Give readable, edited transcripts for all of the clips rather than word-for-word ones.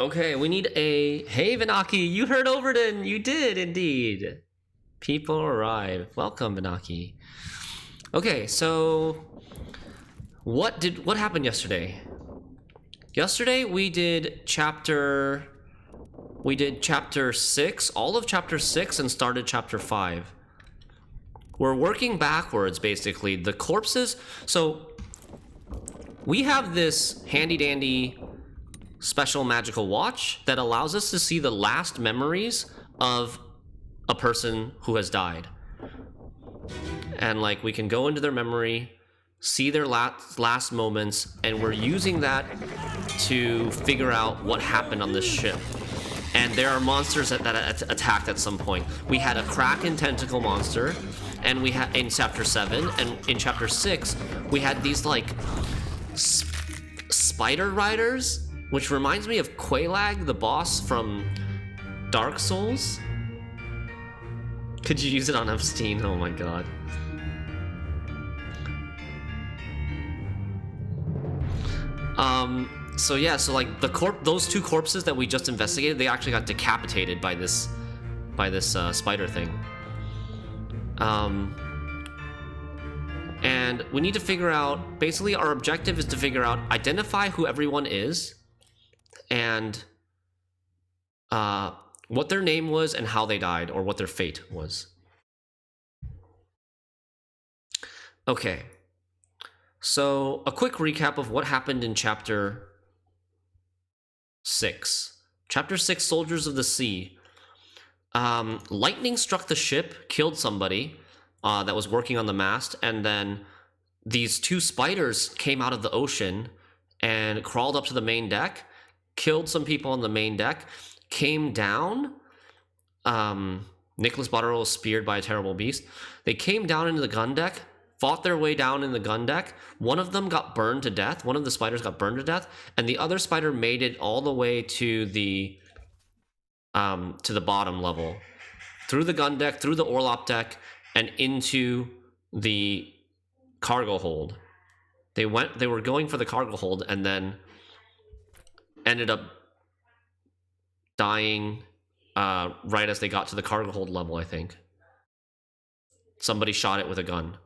Okay, we need a... Hey, Venaki, you heard Overton! You did, indeed! People arrive. Welcome, Venaki. Okay, so... What happened yesterday? Yesterday, we did chapter 6, all of chapter 6, and started chapter 5. We're working backwards, basically. The corpses... So, we have this handy-dandy... special magical watch that allows us to see the last memories of a person who has died. And like we can go into their memory, see their last moments, and we're using that to figure out what happened on this ship. And there are monsters that attacked at some point. We had a Kraken tentacle monster, and we had in chapter 7, and in chapter 6 we had these like spider riders, which reminds me of Quelaag, the boss from Dark Souls. Could you use it on Epstein? Oh my god. So yeah, so like those two corpses that we just investigated, they actually got decapitated by this spider thing. And we need to figure out, basically our objective is to figure out, identify who everyone is, and what their name was and how they died, or what their fate was. Okay, so a quick recap of what happened in chapter 6. Chapter 6, Soldiers of the Sea. Lightning struck the ship, killed somebody that was working on the mast, and then these two spiders came out of the ocean and crawled up to the main deck, killed some people on the main deck, came down. Nicholas Botterill was speared by a terrible beast. They came down into the gun deck, fought their way down in the gun deck. One of them got burned to death. One of the spiders got burned to death, and the other spider made it all the way to the bottom level, through the gun deck, through the orlop deck, and into the cargo hold. They were going for the cargo hold, and then ended up dying right as they got to the cargo hold level, I think. Somebody shot it with a gun.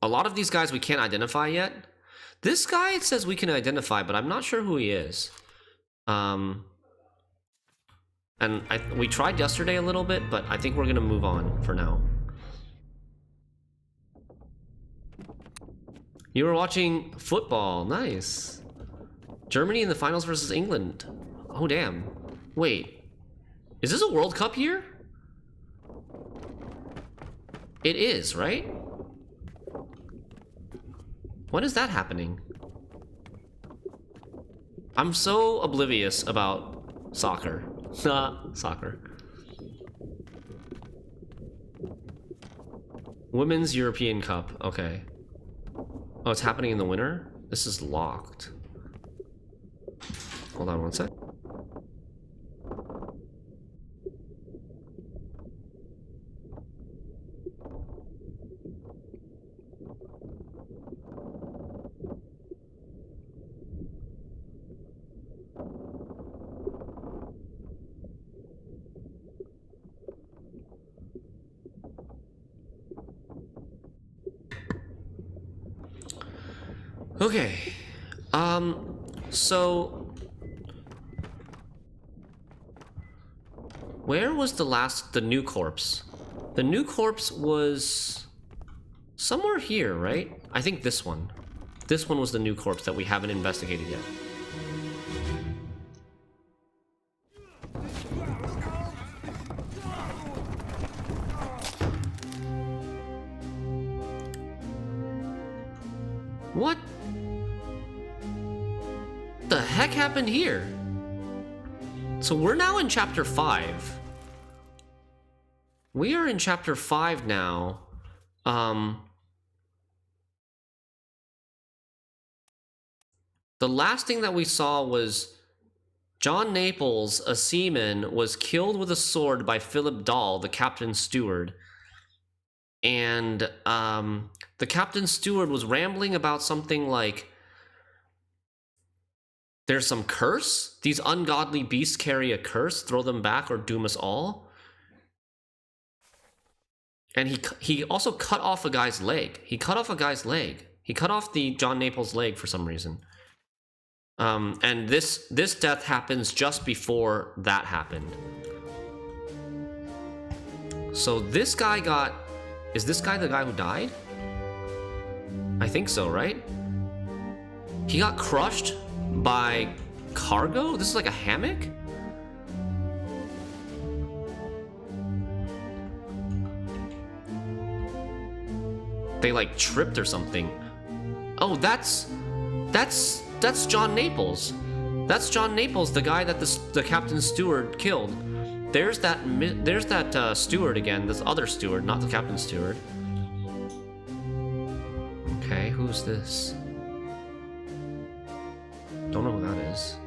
A lot of these guys we can't identify yet. This guy, it says we can identify, but I'm not sure who he is. And we tried yesterday a little bit, but I think we're gonna move on for now. You were watching football, nice. Germany in the finals versus England. Oh damn. Wait, is this a World Cup year? It is, right? When is that happening? I'm so oblivious about soccer. Soccer. Women's European Cup, okay. Oh, it's happening in the winter? This is locked. Hold on one sec. Okay, so where was the new corpse? The new corpse was somewhere here, right? I think this one. This one was the new corpse that we haven't investigated yet. What the heck happened here? So we're now in chapter 5. We are in chapter 5 now. The last thing that we saw was John Naples, a seaman, was killed with a sword by Philip Dahl, the captain's steward. And the captain's steward was rambling about something like There's some curse? These ungodly beasts carry a curse. Throw them back or doom us all. And he also cut off a guy's leg. He cut off a guy's leg. He cut off the John Naples leg for some reason. And this death happens just before that happened. So this guy got... Is this guy the guy who died? I think so, right? He got crushed by cargo? This is like a hammock? They like tripped or something. Oh, that's John Naples. That's John Naples, the guy that the captain's steward killed. There's that steward again, this other steward, not the captain's steward. Okay, who's this? Don't know who that is.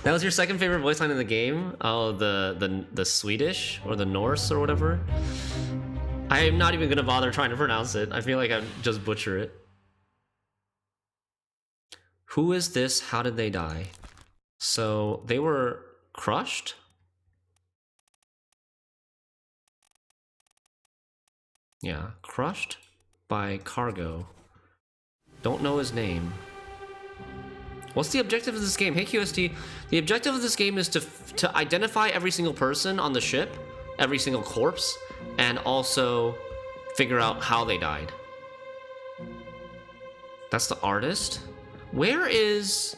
That was your second favorite voice line in the game? Oh, the Swedish or the Norse or whatever. I am not even gonna bother trying to pronounce it. I feel like I'd just butcher it. Who is this? How did they die? So they were crushed? Yeah, crushed by cargo. Don't know his name. What's the objective of this game? Hey QST, the objective of this game is to identify every single person on the ship, every single corpse, and also figure out how they died. That's the artist. Where is...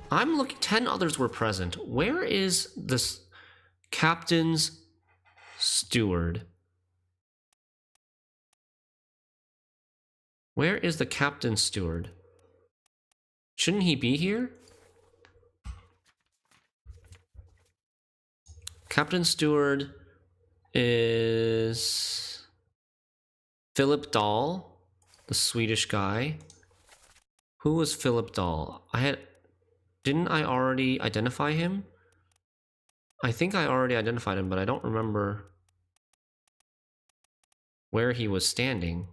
I'm looking... 10 others were present. Where is this captain's steward? Where is the captain's steward? Shouldn't he be here? Captain Steward is Philip Dahl, the Swedish guy. Who was Philip Dahl? Didn't I already identify him? I think I already identified him, but I don't remember where he was standing.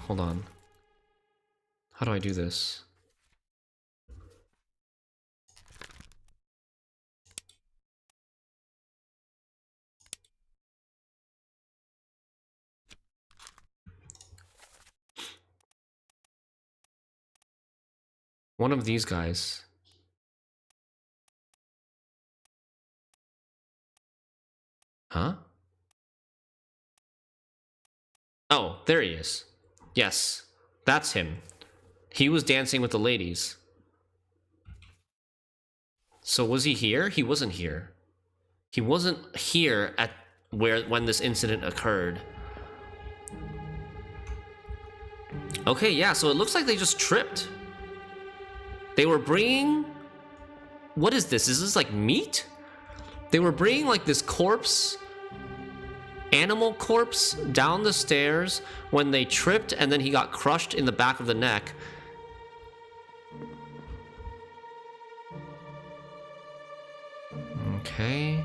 Hold on. How do I do this? One of these guys. Huh? Oh, there he is. Yes, that's him. He was dancing with the ladies. So was he here? He wasn't here. He wasn't here at when this incident occurred. Okay, yeah, so it looks like they just tripped. They were bringing... What is this? Is this like meat? They were bringing like this corpse... animal corpse down the stairs when they tripped, and then he got crushed in the back of the neck. Okay.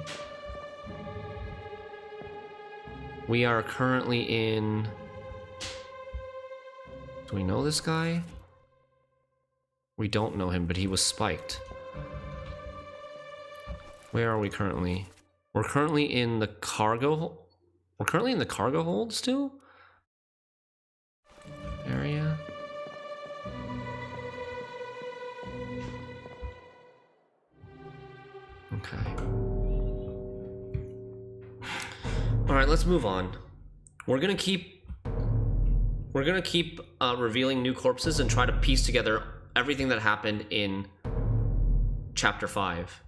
We are currently in... Do we know this guy? We don't know him, but he was spiked. Where are we currently? We're currently in the cargo... We're currently in the cargo hold still? Area. Okay. Alright, let's move on. We're gonna keep revealing new corpses and try to piece together everything that happened in Chapter 5.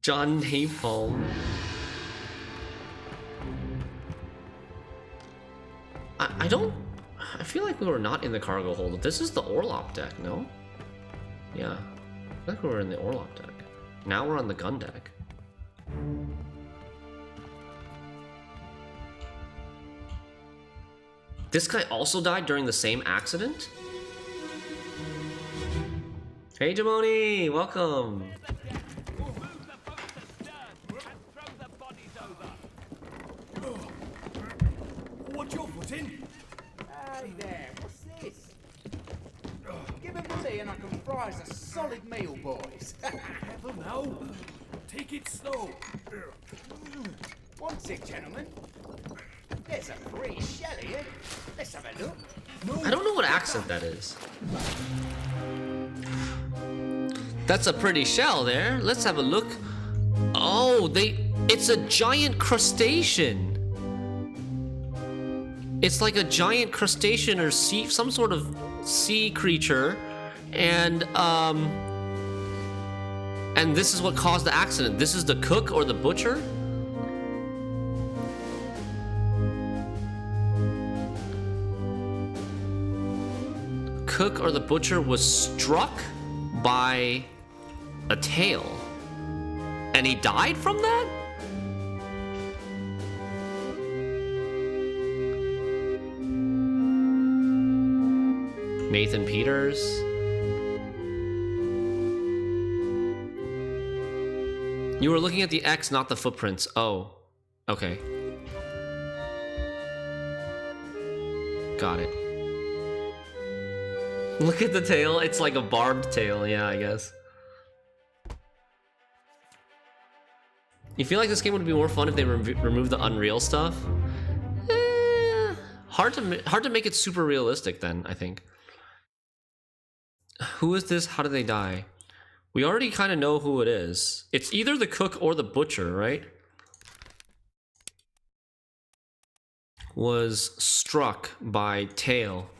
John Napalm. I feel like we were not in the cargo hold. This is the Orlop deck, no? Yeah. I think we were in the Orlop deck. Now we're on the gun deck. This guy also died during the same accident? Hey, Jamoni, welcome. What's your foot in? Hey there, what's this? Give him to me and I can fry us a solid meal, boys. Heaven now. Take it slow. What's it, gentlemen? There's a free shell here. Let's have a look. I don't know what accent that is. That's a pretty shell there. Let's have a look. Oh, it's a giant crustacean. It's like a giant crustacean or some sort of sea creature, and this is what caused the accident. This is the cook or the butcher? Cook or the butcher was struck by a tail, and he died from that? Nathan Peters. You were looking at the X, not the footprints. Oh, okay. Got it. Look at the tail. It's like a barbed tail. Yeah, I guess. You feel like this game would be more fun if they removed the Unreal stuff? Hard to make it super realistic then, I think. Who is this? How did they die? We already kind of know who it is. It's either the cook or the butcher, right? Was struck by tail.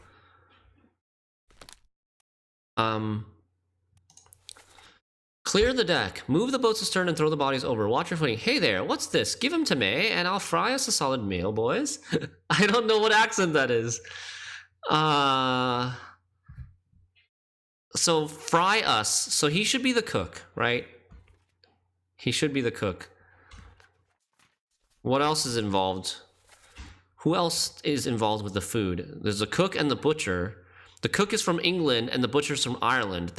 Clear the deck. Move the boat's astern and throw the bodies over. Watch your footing. Hey there, what's this? Give him to me, and I'll fry us a solid meal, boys. I don't know what accent that is. So fry us. So he should be the cook, right? He should be the cook. What else is involved? Who else is involved with the food? There's the cook and the butcher. The cook is from England and the butcher's from Ireland.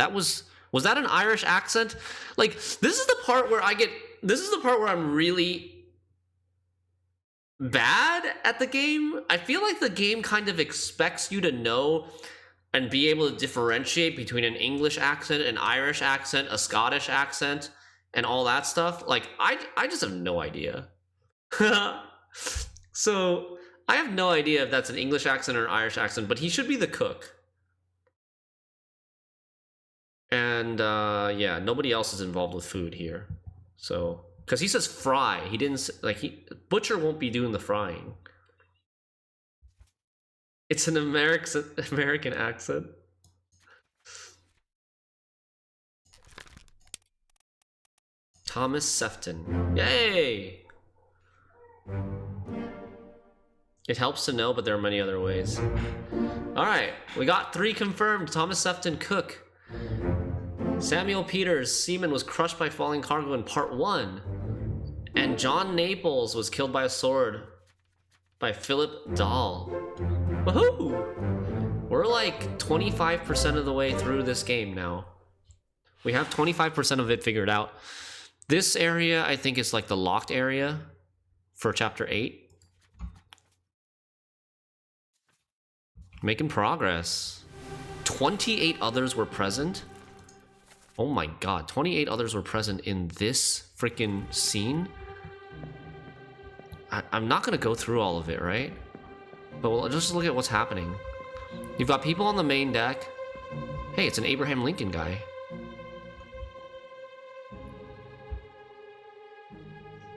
Was that an Irish accent? Like, this is the part where I'm really bad at the game. I feel like the game kind of expects you to know and be able to differentiate between an English accent, an Irish accent, a Scottish accent, and all that stuff. Like, I just have no idea. So, I have no idea if that's an English accent or an Irish accent, but he should be the cook. And, yeah, nobody else is involved with food here. So, because he says fry. He didn't, butcher won't be doing the frying. It's an American accent. Thomas Sefton. Yay! It helps to know, but there are many other ways. Alright, we got 3 confirmed. Thomas Sefton, cook. Samuel Peters, seaman, was crushed by falling cargo in part 1. And John Naples was killed by a sword by Philip Dahl. Woohoo! We're like 25% of the way through this game now. We have 25% of it figured out. This area, I think, is like the locked area for chapter 8. Making progress. 28 others were present. Oh my god, 28 others were present in this freaking scene. I'm not gonna go through all of it, right? But we'll just look at what's happening. You've got people on the main deck. Hey, it's an Abraham Lincoln guy.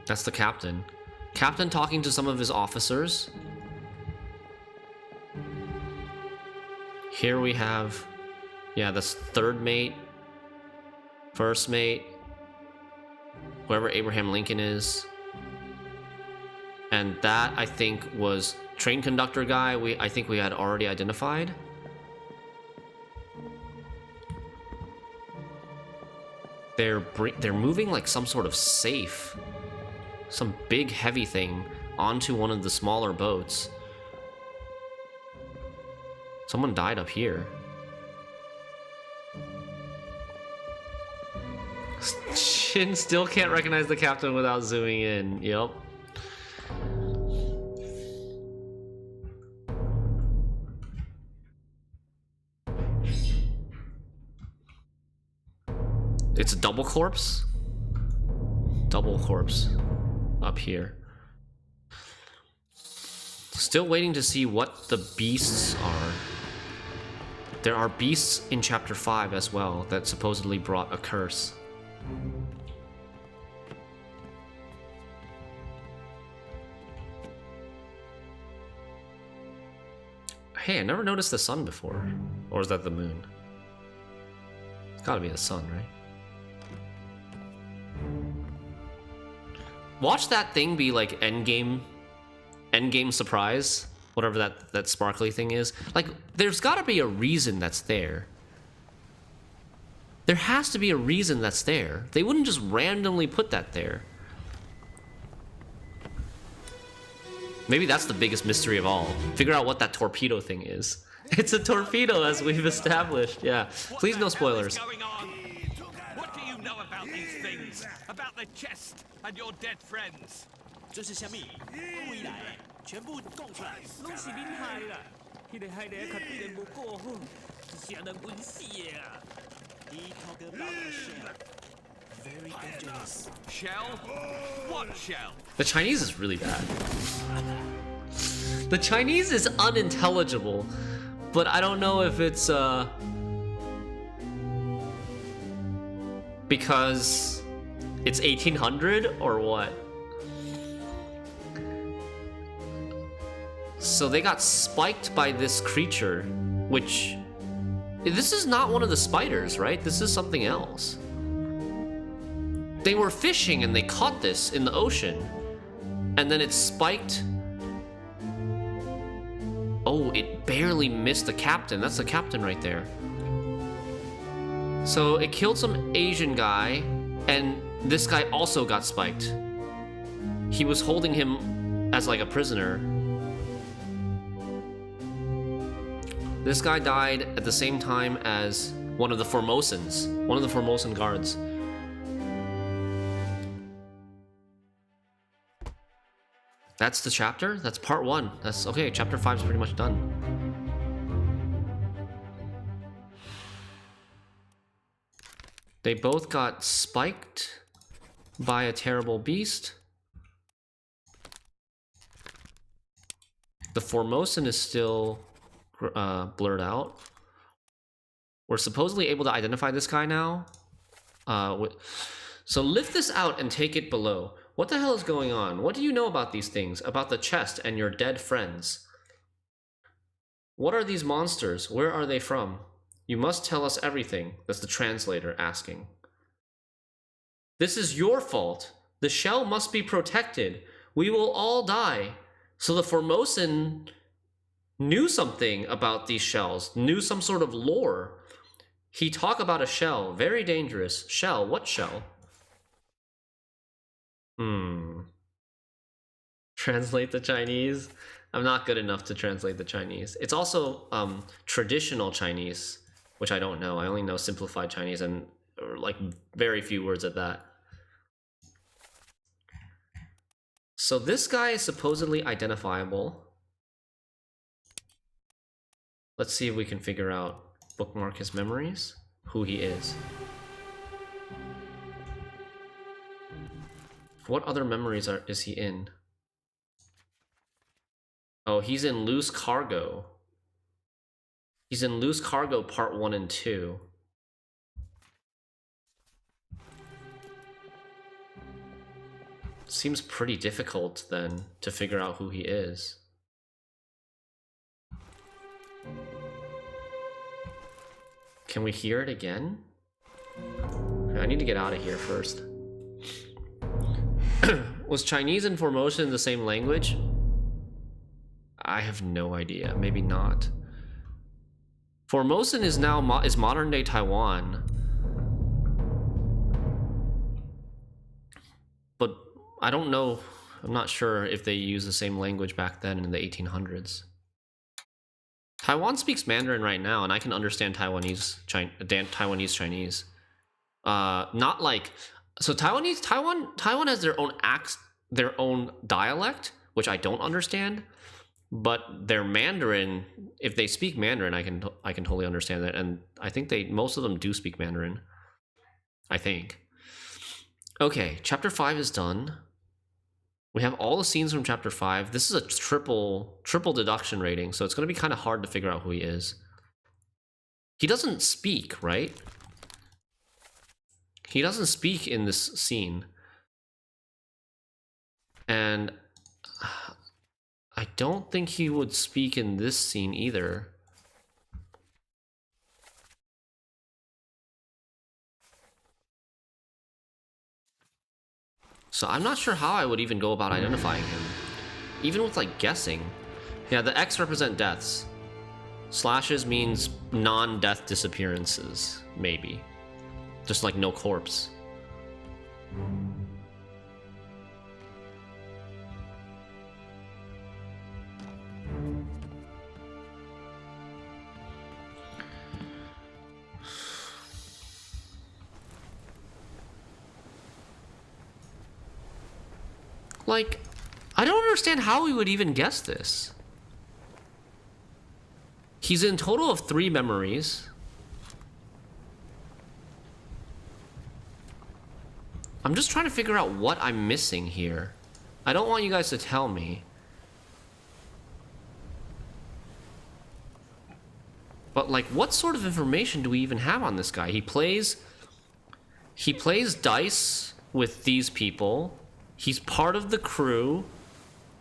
That's the captain. Captain talking to some of his officers. Here we have, yeah, this third mate, first mate, whoever Abraham Lincoln is. And that, I think, was train conductor guy I think we had already identified. They're moving like some sort of safe, some big heavy thing onto one of the smaller boats. Someone died up here. Shin still can't recognize the captain without zooming in. Yep. It's a double corpse? Double corpse up here. Still waiting to see what the beasts are. There are beasts in chapter 5 as well that supposedly brought a curse. Hey, I never noticed the sun before. Or is that the moon? It's gotta be the sun, right? Watch that thing be like endgame surprise, whatever that sparkly thing is. Like, there's gotta be a reason that's there. There has to be a reason that's there. They wouldn't just randomly put that there. Maybe that's the biggest mystery of all. Figure out what that torpedo thing is. It's a torpedo, as we've established. Yeah. Please, no spoilers. What do you know about these things? About the chest and your dead friends? 这是虾米？未来全部供出来，拢是恁害啦！迄个害人较对人无过好，是让人晕死的啊！He talk about a shell, very dangerous. Shell? What shell? The Chinese is really bad. The Chinese is unintelligible, but I don't know if it's because it's 1800 or what. So they got spiked by this creature, which... This is not one of the spiders, right? This is something else. They were fishing and they caught this in the ocean. And then it spiked... Oh, it barely missed the captain. That's the captain right there. So it killed some Asian guy, and this guy also got spiked. He was holding him as like a prisoner. This guy died at the same time as one of the Formosans, one of the Formosan guards. That's the chapter? That's part 1. That's okay, chapter 5 is pretty much done. They both got spiked by a terrible beast. The Formosan is still blurred out. We're supposedly able to identify this guy now. So lift this out and take it below. What the hell is going on? What do you know about these things? About the chest and your dead friends? What are these monsters? Where are they from? You must tell us everything. That's the translator asking. This is your fault. The shell must be protected. We will all die. So the Formosan knew something about these shells, knew some sort of lore. He talked about a shell, very dangerous. Shell, what shell? Translate the Chinese? I'm not good enough to translate the Chinese. It's also traditional Chinese, which I don't know. I only know simplified Chinese and like very few words at that. So this guy is supposedly identifiable. Let's see if we can figure out, bookmark his memories, who he is. What other memories is he in? Oh, he's in Loose Cargo. He's in Loose Cargo part 1 and 2. Seems pretty difficult then to figure out who he is. Can we hear it again? I need to get out of here first. Was Chinese and Formosan the same language? I have no idea. Maybe not. Formosan is now modern day Taiwan. But I don't know. I'm not sure if they used the same language back then in the 1800s. Taiwan speaks Mandarin right now, and I can understand Taiwanese Chinese. Not like so Taiwan has their own dialect, which I don't understand. But their Mandarin, if they speak Mandarin, I can totally understand that, and I think most of them do speak Mandarin. I think. Okay, chapter 5 is done. We have all the scenes from chapter 5. This is a triple deduction rating, so it's going to be kind of hard to figure out who he is. He doesn't speak, right? He doesn't speak in this scene. And I don't think he would speak in this scene either. So I'm not sure how I would even go about identifying him. Even with like guessing. Yeah, the X represent deaths. Slashes means non-death disappearances, maybe. Just like no corpse. Like, I don't understand how we would even guess this. He's in total of 3 memories. I'm just trying to figure out what I'm missing here. I don't want you guys to tell me. But like, what sort of information do we even have on this guy? He plays dice with these people. He's part of the crew.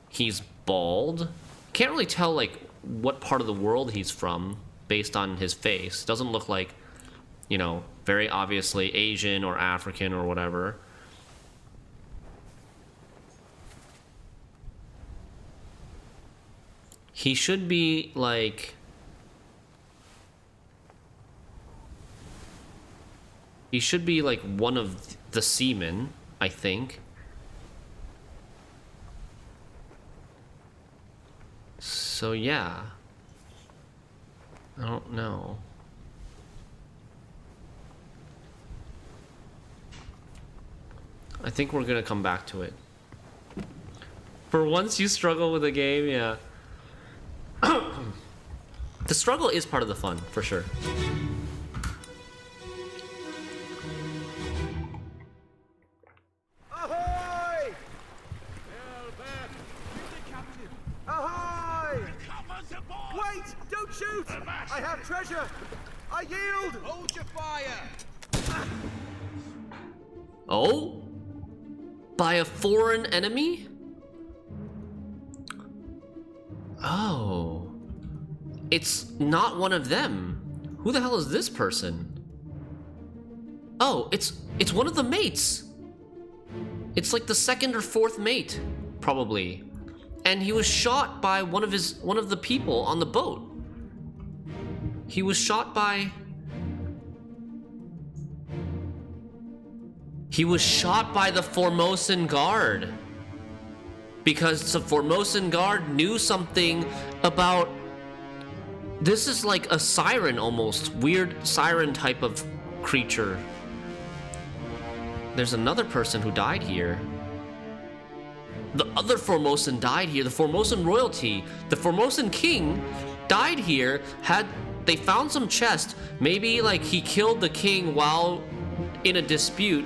He's bald. Can't really tell like what part of the world he's from based on his face. Doesn't look like, you know, very obviously Asian or African or whatever. He should be like... He should be like one of the seamen, I think. So yeah. I don't know. I think we're gonna come back to it. For once you struggle with a game, yeah. The struggle is part of the fun, for sure. Ahoy! Ahoy! Wait! Don't shoot! I have treasure! I yield! Hold your fire! Oh? By a foreign enemy? Oh. It's not one of them. Who the hell is this person? Oh, it's one of the mates. It's like the 2nd or 4th mate, probably. And he was shot by one of the people on the boat. He was shot by... He was shot by the Formosan guard. Because the Formosan guard knew something about... This is like a siren almost. Weird siren type of creature. There's another person who died here. The other Formosan died here. The Formosan royalty. The Formosan king died here. They found some chest. Maybe like he killed the king while in a dispute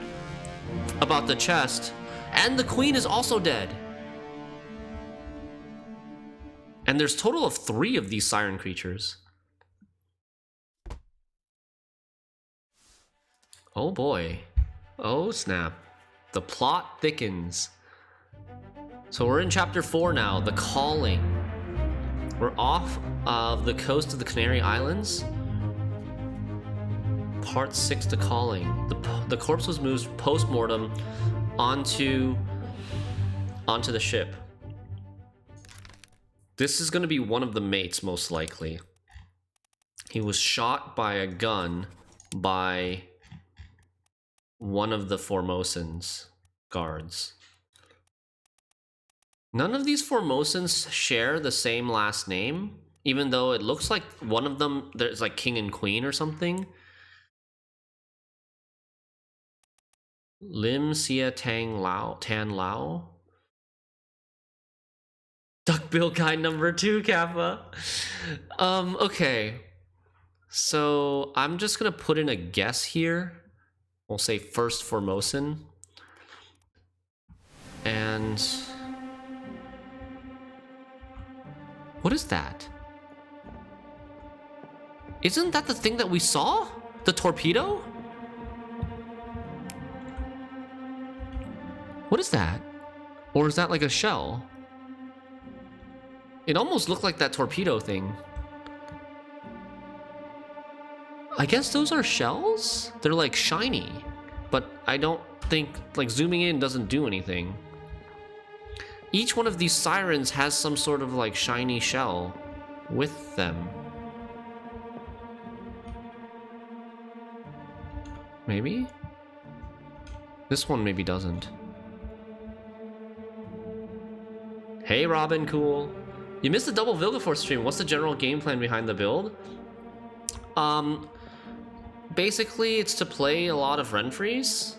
about the chest. And the queen is also dead. And there's a total of 3 of these siren creatures. Oh boy. Oh snap. The plot thickens. So we're in chapter 4 now, The Calling. We're off of the coast of the Canary Islands. Part 6, The Calling. The corpse was moved post-mortem onto the ship. This is going to be one of the mates, most likely. He was shot by a gun by one of the Formosan's guards. None of these Formosans share the same last name, even though it looks like one of them, there's like king and queen or something. Lim Sia Tan Lao. Duckbill guy number 2, Kappa. Okay. So I'm just gonna put in a guess here. We'll say first Formosan. And what is that? Isn't that the thing that we saw? The torpedo? What is that? Or is that like a shell? It almost looked like that torpedo thing. I guess those are shells? They're like shiny, but I don't think, like, zooming in doesn't do anything. Each one of these sirens has some sort of like shiny shell with them. Maybe? This one maybe doesn't. Hey Robin, cool. You missed the double Vilgeforce stream. What's the general game plan behind the build? Basically it's to play a lot of Renfreys.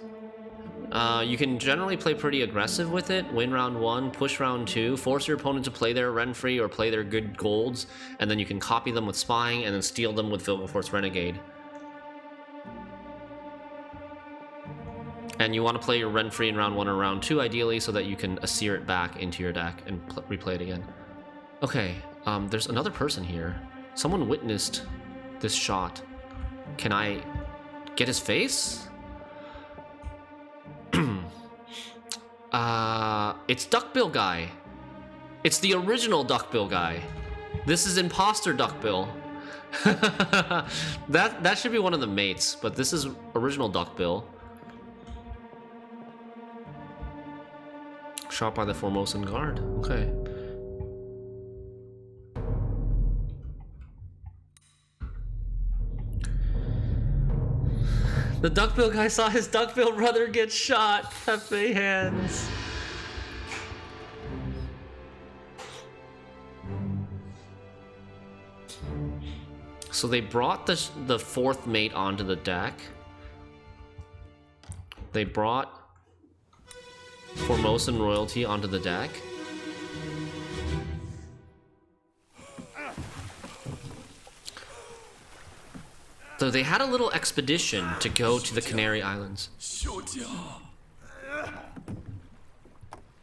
You can generally play pretty aggressive with it. Win round 1, push round 2, force your opponent to play their Renfrey or play their good golds, and then you can copy them with spying and then steal them with Vilgeforce Renegade. And you want to play your Renfrey in round 1 or round 2 ideally so that you can Asir it back into your deck and replay it again. Okay, there's another person here. Someone witnessed this shot. Can I get his face? It's Duckbill guy. It's the original Duckbill guy. This is imposter Duckbill. that should be one of the mates, but this is original Duckbill. Shot by the Formosan guard. Okay. The Duckbill guy saw his Duckbill brother get shot. Hefe hands. So they brought the fourth mate onto the deck. They brought Formosan royalty onto the deck. So they had a little expedition to go to the Canary Islands.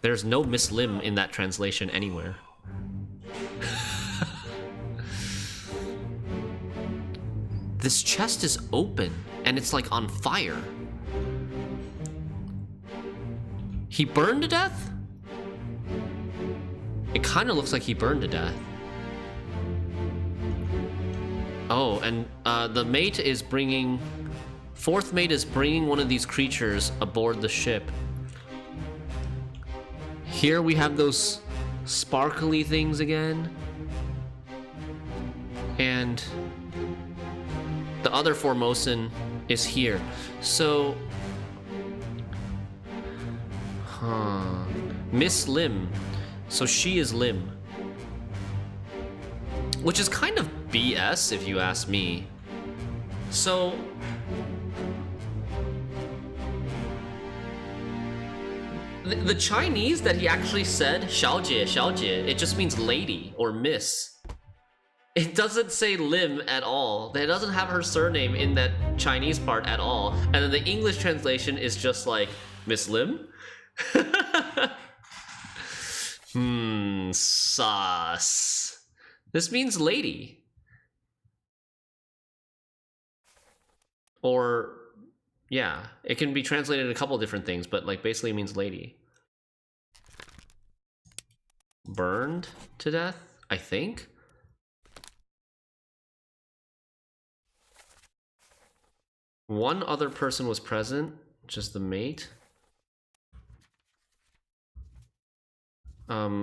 There's no Miss Lim in that translation anywhere. This chest is open and it's like on fire. He burned to death? It kind of looks like he burned to death. Oh, and the mate is bringing... Fourth mate is bringing one of these creatures aboard the ship. Here we have those sparkly things again. And the other Formosan is here. So... Miss Lim. So she is Lim. Which is kind of BS if you ask me. So... The Chinese that he actually said, 小姐,小姐, it just means lady or miss. It doesn't say Lim at all. It doesn't have her surname in that Chinese part at all. And then the English translation is just like, Miss Lim? Sus. This means lady. Or, yeah, it can be translated a couple different things, but like basically means lady. Burned to death, I think. One other person was present, just the mate.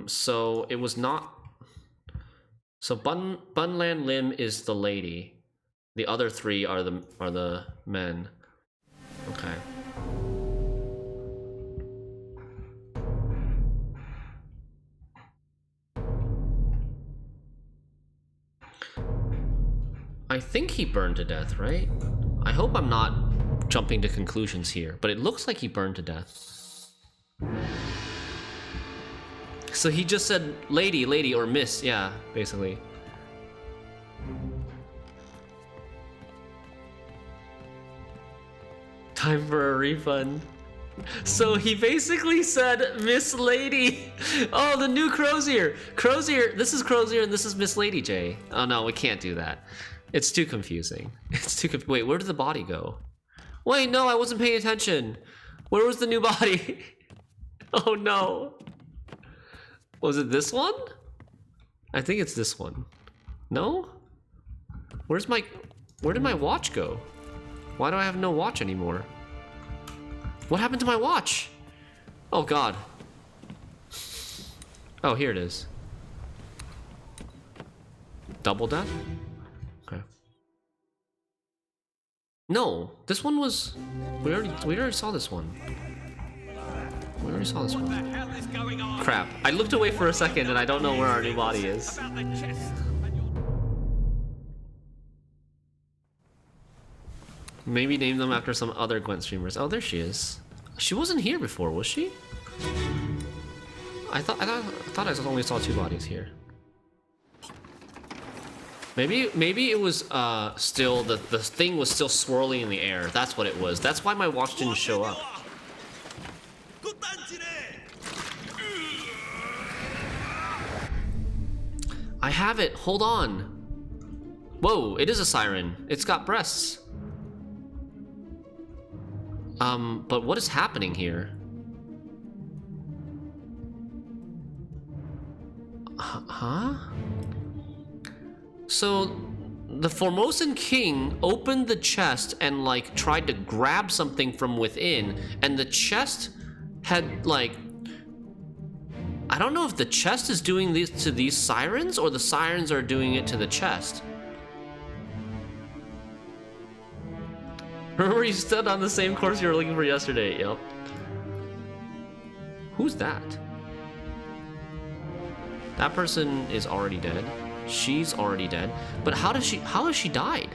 So it was not... So Bunlan Lim is the lady. The other three are the men. Okay. I think he burned to death, right? I hope I'm not jumping to conclusions here, but it looks like he burned to death. So he just said lady, lady, or miss, yeah, basically. Time for a refund. So he basically said Miss Lady. Oh, the new Crozier. Crozier, this is Crozier and this is Miss Lady J. Oh no, we can't do that. It's too confusing. Wait, where did the body go? Wait, no, I wasn't paying attention. Where was the new body? Oh no. Was it this one? I think it's this one. No? Where did my watch go? Why do I have no watch anymore? What happened to my watch? Oh god. Oh, here it is. Double death? Okay. No, this one was... We already saw this one. We already saw this What the one. hell is going on? Crap. I looked away for a second and I don't know where our new body is. About the chest and your... Maybe name them after some other Gwent streamers. Oh, there she is. She wasn't here before, was she? I thought I only saw 2 bodies here. Maybe it was still the thing was still swirling in the air. That's what it was. That's why my watch didn't show up. I have it. Hold on. Whoa, it is a siren. It's got breasts. But what is happening here? Huh? So, the Formosan king opened the chest and, like, tried to grab something from within, and the chest had, like... I don't know if the chest is doing this to these sirens, or the sirens are doing it to the chest. Remember you stood on the same course you were looking for yesterday, yep. Who's that? That person is already dead. She's already dead. But how has she died?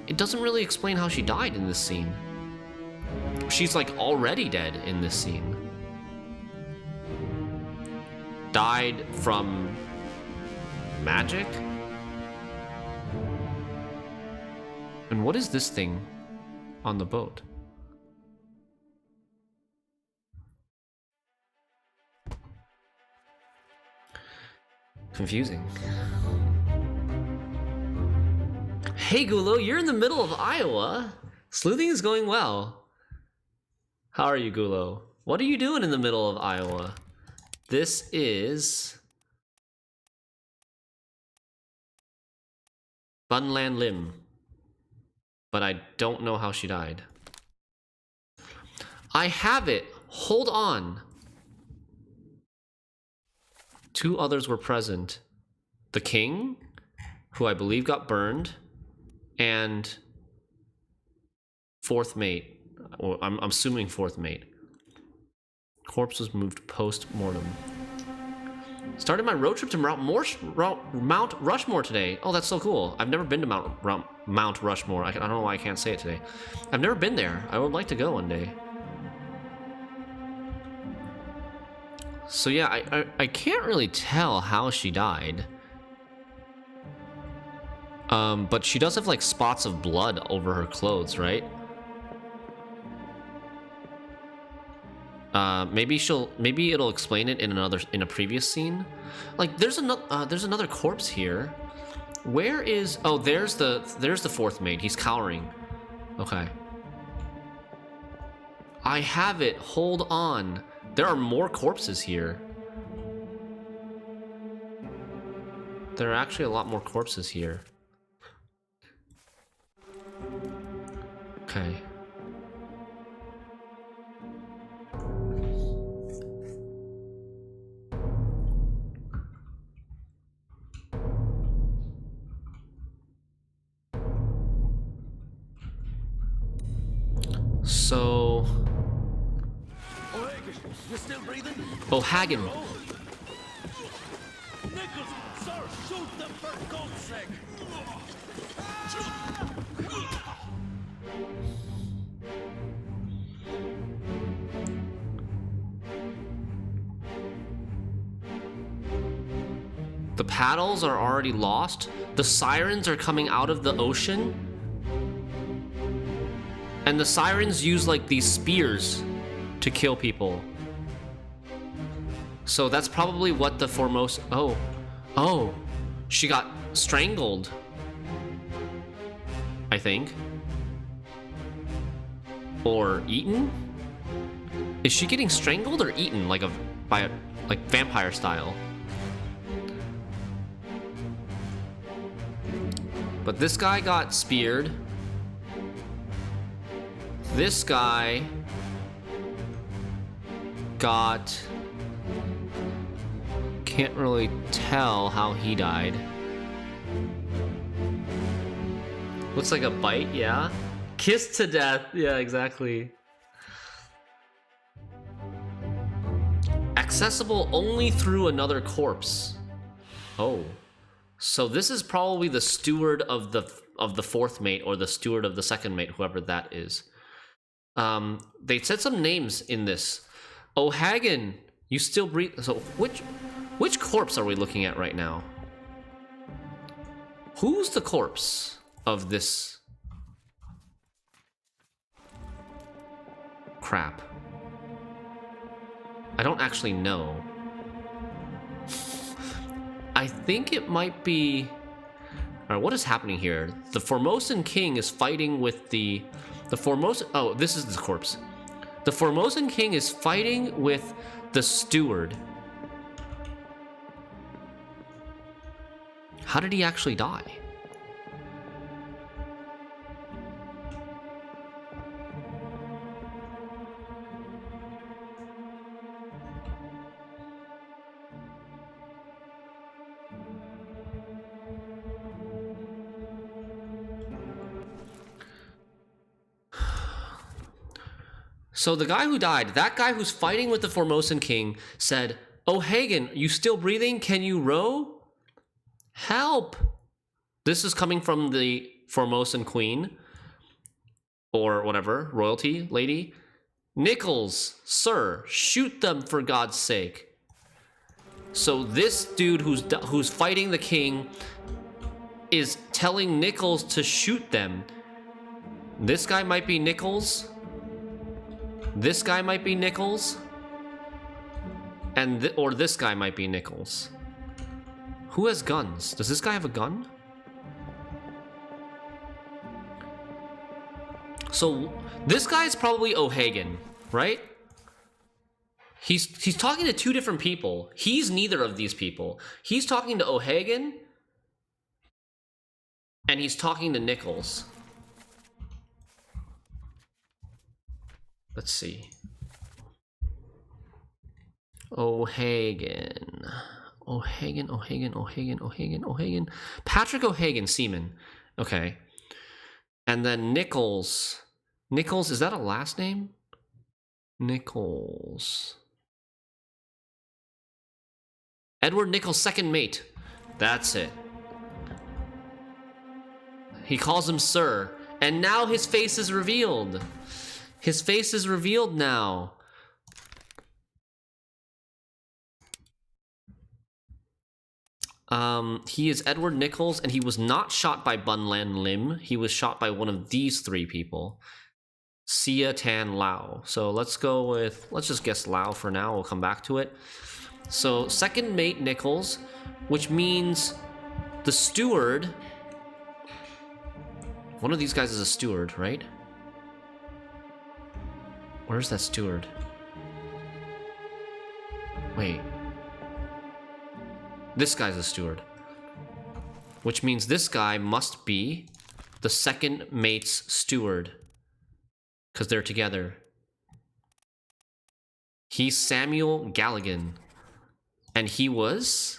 It doesn't really explain how she died in this scene. She's like already dead in this scene. Died from magic? And what is this thing on the boat? Confusing. Hey Gulo, you're in the middle of Iowa. Sleuthing is going well. How are you, Gulo? What are you doing in the middle of Iowa? This is Bunland Lim. But I don't know how she died. I have it. Hold on. 2 others were present. The king, who I believe got burned, and 4th mate. Or I'm assuming 4th mate. Corpse was moved post-mortem. Started my road trip to Mount Rushmore today. Oh, that's so cool. I've never been to Mount Rushmore. I don't know why I can't say it today. I've never been there. I would like to go one day. So yeah, I can't really tell how she died. But she does have like spots of blood over her clothes, right? Maybe it'll explain it in a previous scene. Like there's another corpse here. Where is... Oh, there's the 4th mate. He's cowering. Okay. I have it. Hold on. There are more corpses here. There are actually a lot more corpses here. Okay. So... You still breathing? Oh, Hagen. Nichols, sir, shoot them for God's sake! The paddles are already lost. The sirens are coming out of the ocean. And the sirens use like these spears to kill people. So that's probably what the Formosa... Oh, she got strangled, I think. Or eaten? Is she getting strangled or eaten like like vampire style? But this guy got speared. This guy got... Can't really tell how he died. Looks like a bite, yeah. Kissed to death, yeah, exactly. Accessible only through another corpse. Oh. So this is probably the steward of the fourth mate, or the steward of the second mate, whoever that is. They said some names in this. O'Hagan, you still breathe. So which corpse are we looking at right now? Who's the corpse of this crap? I don't actually know. I think it might be... Alright, what is happening here? The Formosan king is fighting with the Formosan... Oh, this is the corpse. The Formosan king is fighting with the steward. How did he actually die? So the guy who died, that guy who's fighting with the Formosan king, said, "O'Hagan, you still breathing? Can you row? Help!" This is coming from the Formosan queen, or whatever, royalty lady. "Nichols, sir, shoot them for God's sake." So this dude who's fighting the king is telling Nichols to shoot them. This guy might be Nichols. This guy might be Nichols. And or this guy might be Nichols. Who has guns? Does this guy have a gun? So this guy is probably O'Hagan, right? He's talking to two different people. He's neither of these people. He's talking to O'Hagan, and he's talking to Nichols. Let's see. O'Hagan. O'Hagan. Patrick O'Hagan, seaman. Okay. And then Nichols. Nichols, is that a last name? Nichols. Edward Nichols, second mate. That's it. He calls him sir. And now his face is revealed. His face is revealed now. He is Edward Nichols, and he was not shot by Bunlan Lim. He was shot by one of these three people. Sia Tan Lao. So let's just guess Lao for now. We'll come back to it. So second mate Nichols, which means the steward. One of these guys is a steward, right? Where's that steward? Wait. This guy's a steward. Which means this guy must be the second mate's steward. Because they're together. He's Samuel Galligan. And he was...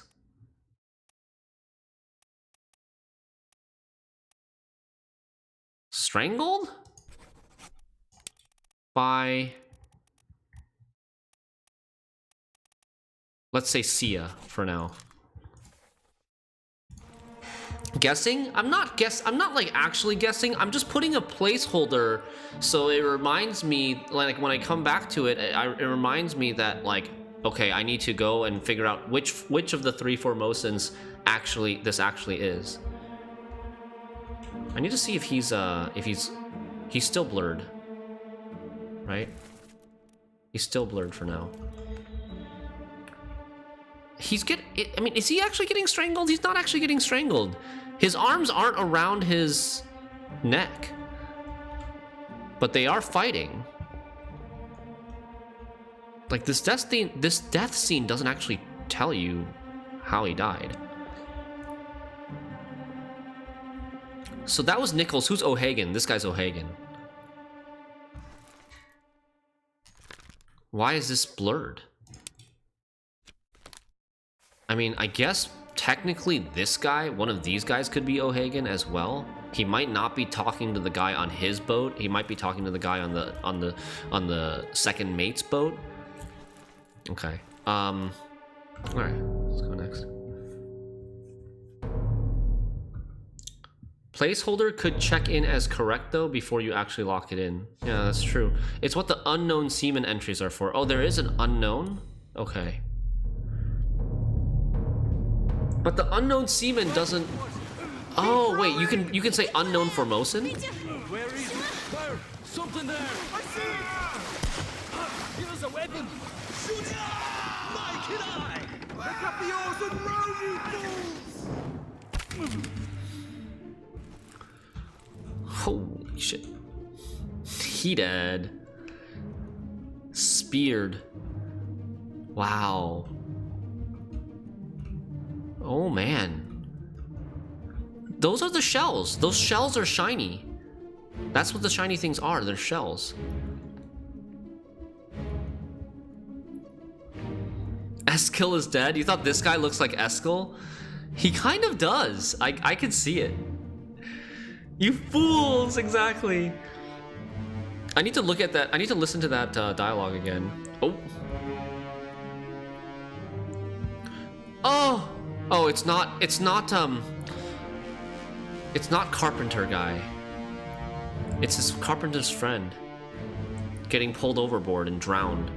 strangled? By... let's say Sia for now. guessing. I'm not like actually guessing. I'm just putting a placeholder so it reminds me, like when I come back to it, it reminds me that like, okay, I need to go and figure out which of the 3 Formosans this actually is. I need to see if he's still blurred, right? He's still blurred for now. I mean, is he actually getting strangled? He's not actually getting strangled. His arms aren't around his neck, but they are fighting. Like this death scene doesn't actually tell you how he died. So that was Nichols. Who's O'Hagan? This guy's O'Hagan. Why is this blurred? I mean, I guess technically this guy, one of these guys, could be O'Hagan as well. He might not be talking to the guy on his boat. He might be talking to the guy on the second mate's boat. Okay. All right. Let's go next. Placeholder could check in as correct though before you actually lock it in. Yeah, that's true. It's what the unknown seaman entries are for. Oh, there is an unknown? Okay. But the unknown seaman doesn't. Oh wait, you can say unknown Formosan? Where is it? There! Something there! I see it! Give us a weapon! Shoot it! My kid eye! Pick up the oars and row, you fools! Holy shit. He dead. Speared. Wow. Oh man. Those are the shells. Those shells are shiny. That's what the shiny things are. They're shells. Eskil is dead? You thought this guy looks like Eskil? He kind of does. I can see it. You fools! Exactly. I need to look at that. I need to listen to that dialogue again. Oh. Oh! Oh, it's not Carpenter guy. It's his Carpenter's friend getting pulled overboard and drowned.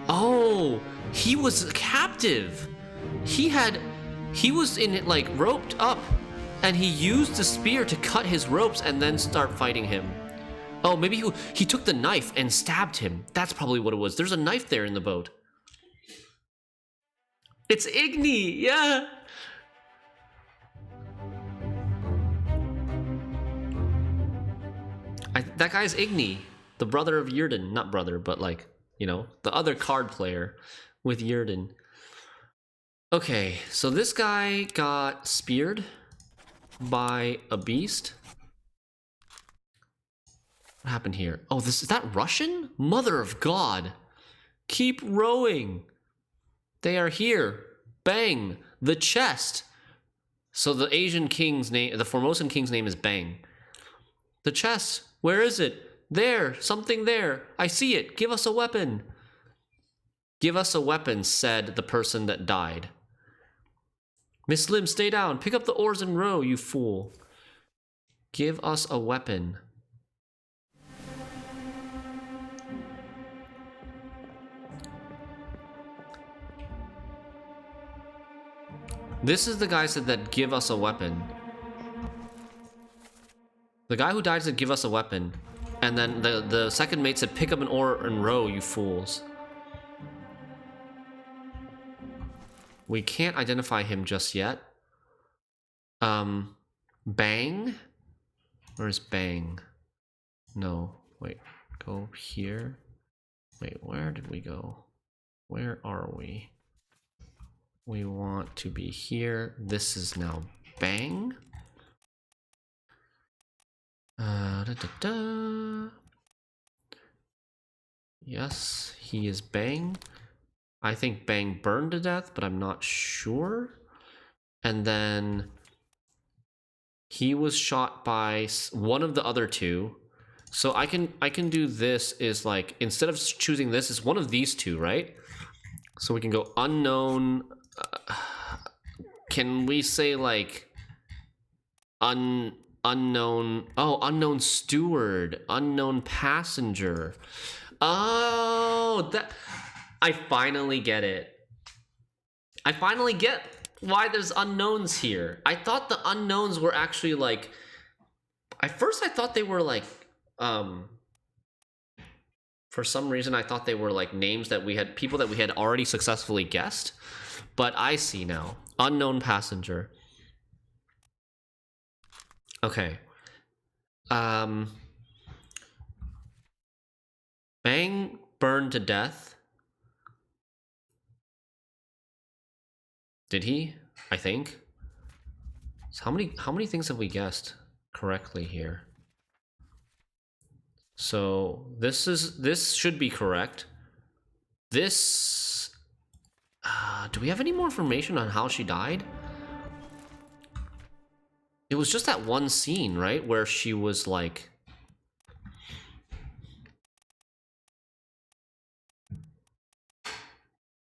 Oh, he was captive. He was in it like roped up and he used the spear to cut his ropes and then start fighting him. Oh, maybe he took the knife and stabbed him. That's probably what it was. There's a knife there in the boat. It's Igni, yeah. That guy's Igni, the brother of Yrden. Not brother, but like, you know, the other card player with Yrden. Okay, so this guy got speared by a beast. What happened here? Oh, is that Russian? Mother of God. Keep rowing. They are here. Bang. The chest. So the Asian king's name, the Formosan king's name is Bang. The chest. Where is it? There. Something there. I see it. Give us a weapon. Give us a weapon, said the person that died. Miss Lim, stay down. Pick up the oars and row, you fool. Give us a weapon. This is the guy said that give us a weapon. The guy who died said give us a weapon. And then the second mate said pick up an oar and row, you fools. We can't identify him just yet. Bang? Where's Bang? No, wait, go here. Wait, where did we go? Where are we? We want to be here. This is now Bang. Yes, he is Bang. I think Bang burned to death, but I'm not sure. And then he was shot by one of the other two. So I can do this is like, instead of choosing this, is one of these two, right? So we can go unknown. Can we say like unknown? Oh, unknown steward, unknown passenger. Oh, that I finally get it. I finally get why there's unknowns here. I thought the unknowns were actually like, at first I thought they were like, for some reason I thought they were like names that we had, people that we had already successfully guessed, but I see now. Unknown passenger. Okay. Bang burned to death. Did he? I think. So how many things have we guessed correctly here? So this should be correct. This do we have any more information on how she died? It was just that one scene, right, where she was like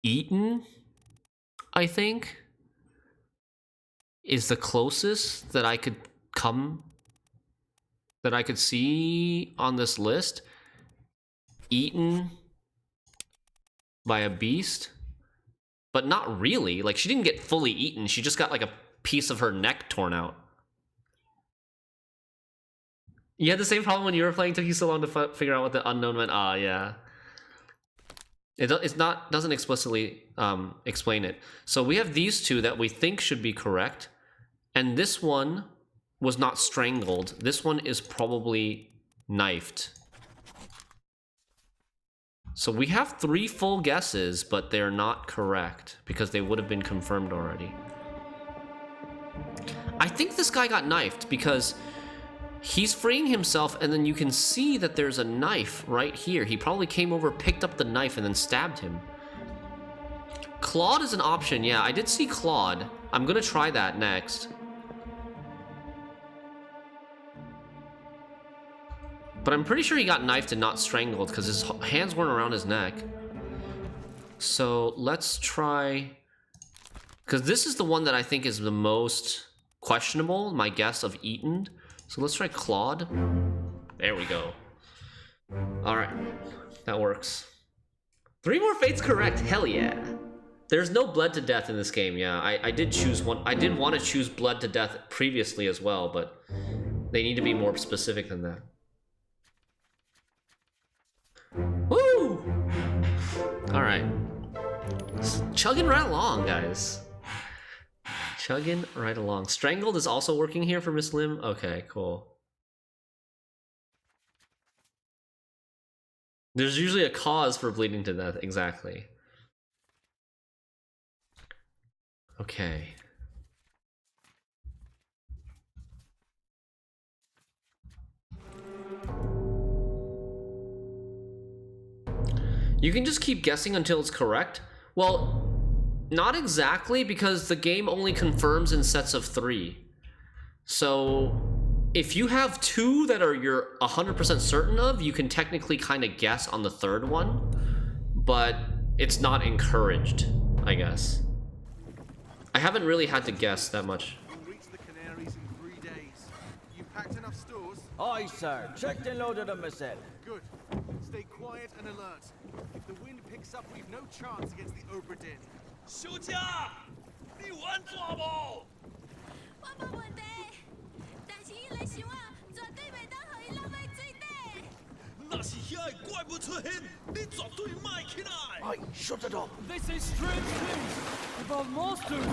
eaten, I think, is the closest that I could come, that I could see on this list. Eaten by a beast, but not really. Like, she didn't get fully eaten. She just got like a piece of her neck torn out. You had the same problem when you were playing. Took you so long to figure out what the unknown meant. Ah, yeah. Doesn't explicitly explain it. So we have these two that we think should be correct, and this one was not strangled. This one is probably knifed. So we have 3 full guesses, but they're not correct because they would have been confirmed already. I think this guy got knifed because he's freeing himself, and then you can see that there's a knife right here. He probably came over, picked up the knife, and then stabbed him. Claude is an option. Yeah, I did see Claude. I'm gonna try that next. But I'm pretty sure he got knifed and not strangled because his hands weren't around his neck. So let's try, because this is the one that I think is the most questionable, my guess of eaten. So let's try Claude. There we go. All right, that works. 3 more fates correct, hell yeah. There's no bled to death in this game, yeah. I did choose one. I did want to choose bled to death previously as well, but they need to be more specific than that. Woo! All right. Chugging right along, guys. Chugging right along. Strangled is also working here for Miss Lim. Okay, cool. There's usually a cause for bleeding to death. Exactly. Okay. You can just keep guessing until it's correct. Well, not exactly, because the game only confirms in sets of 3. So if you have 2 that are you're 100% certain of, you can technically kind of guess on the 3rd one, but it's not encouraged, I guess. I haven't really had to guess that much. We'll reach the Canaries in 3 days. You packed enough stores? Aye, sir. Checked and loaded them myself. Good. Stay quiet and alert. If the wind picks up, we've no chance against the Obra Dinn. 休假，你玩抓不？我冇问题，但是伊来想啊，绝对袂当互伊浪费水底。那是遐个怪物出现，你绝对卖起来。 Aye, shut it up. They say strange things about monsters.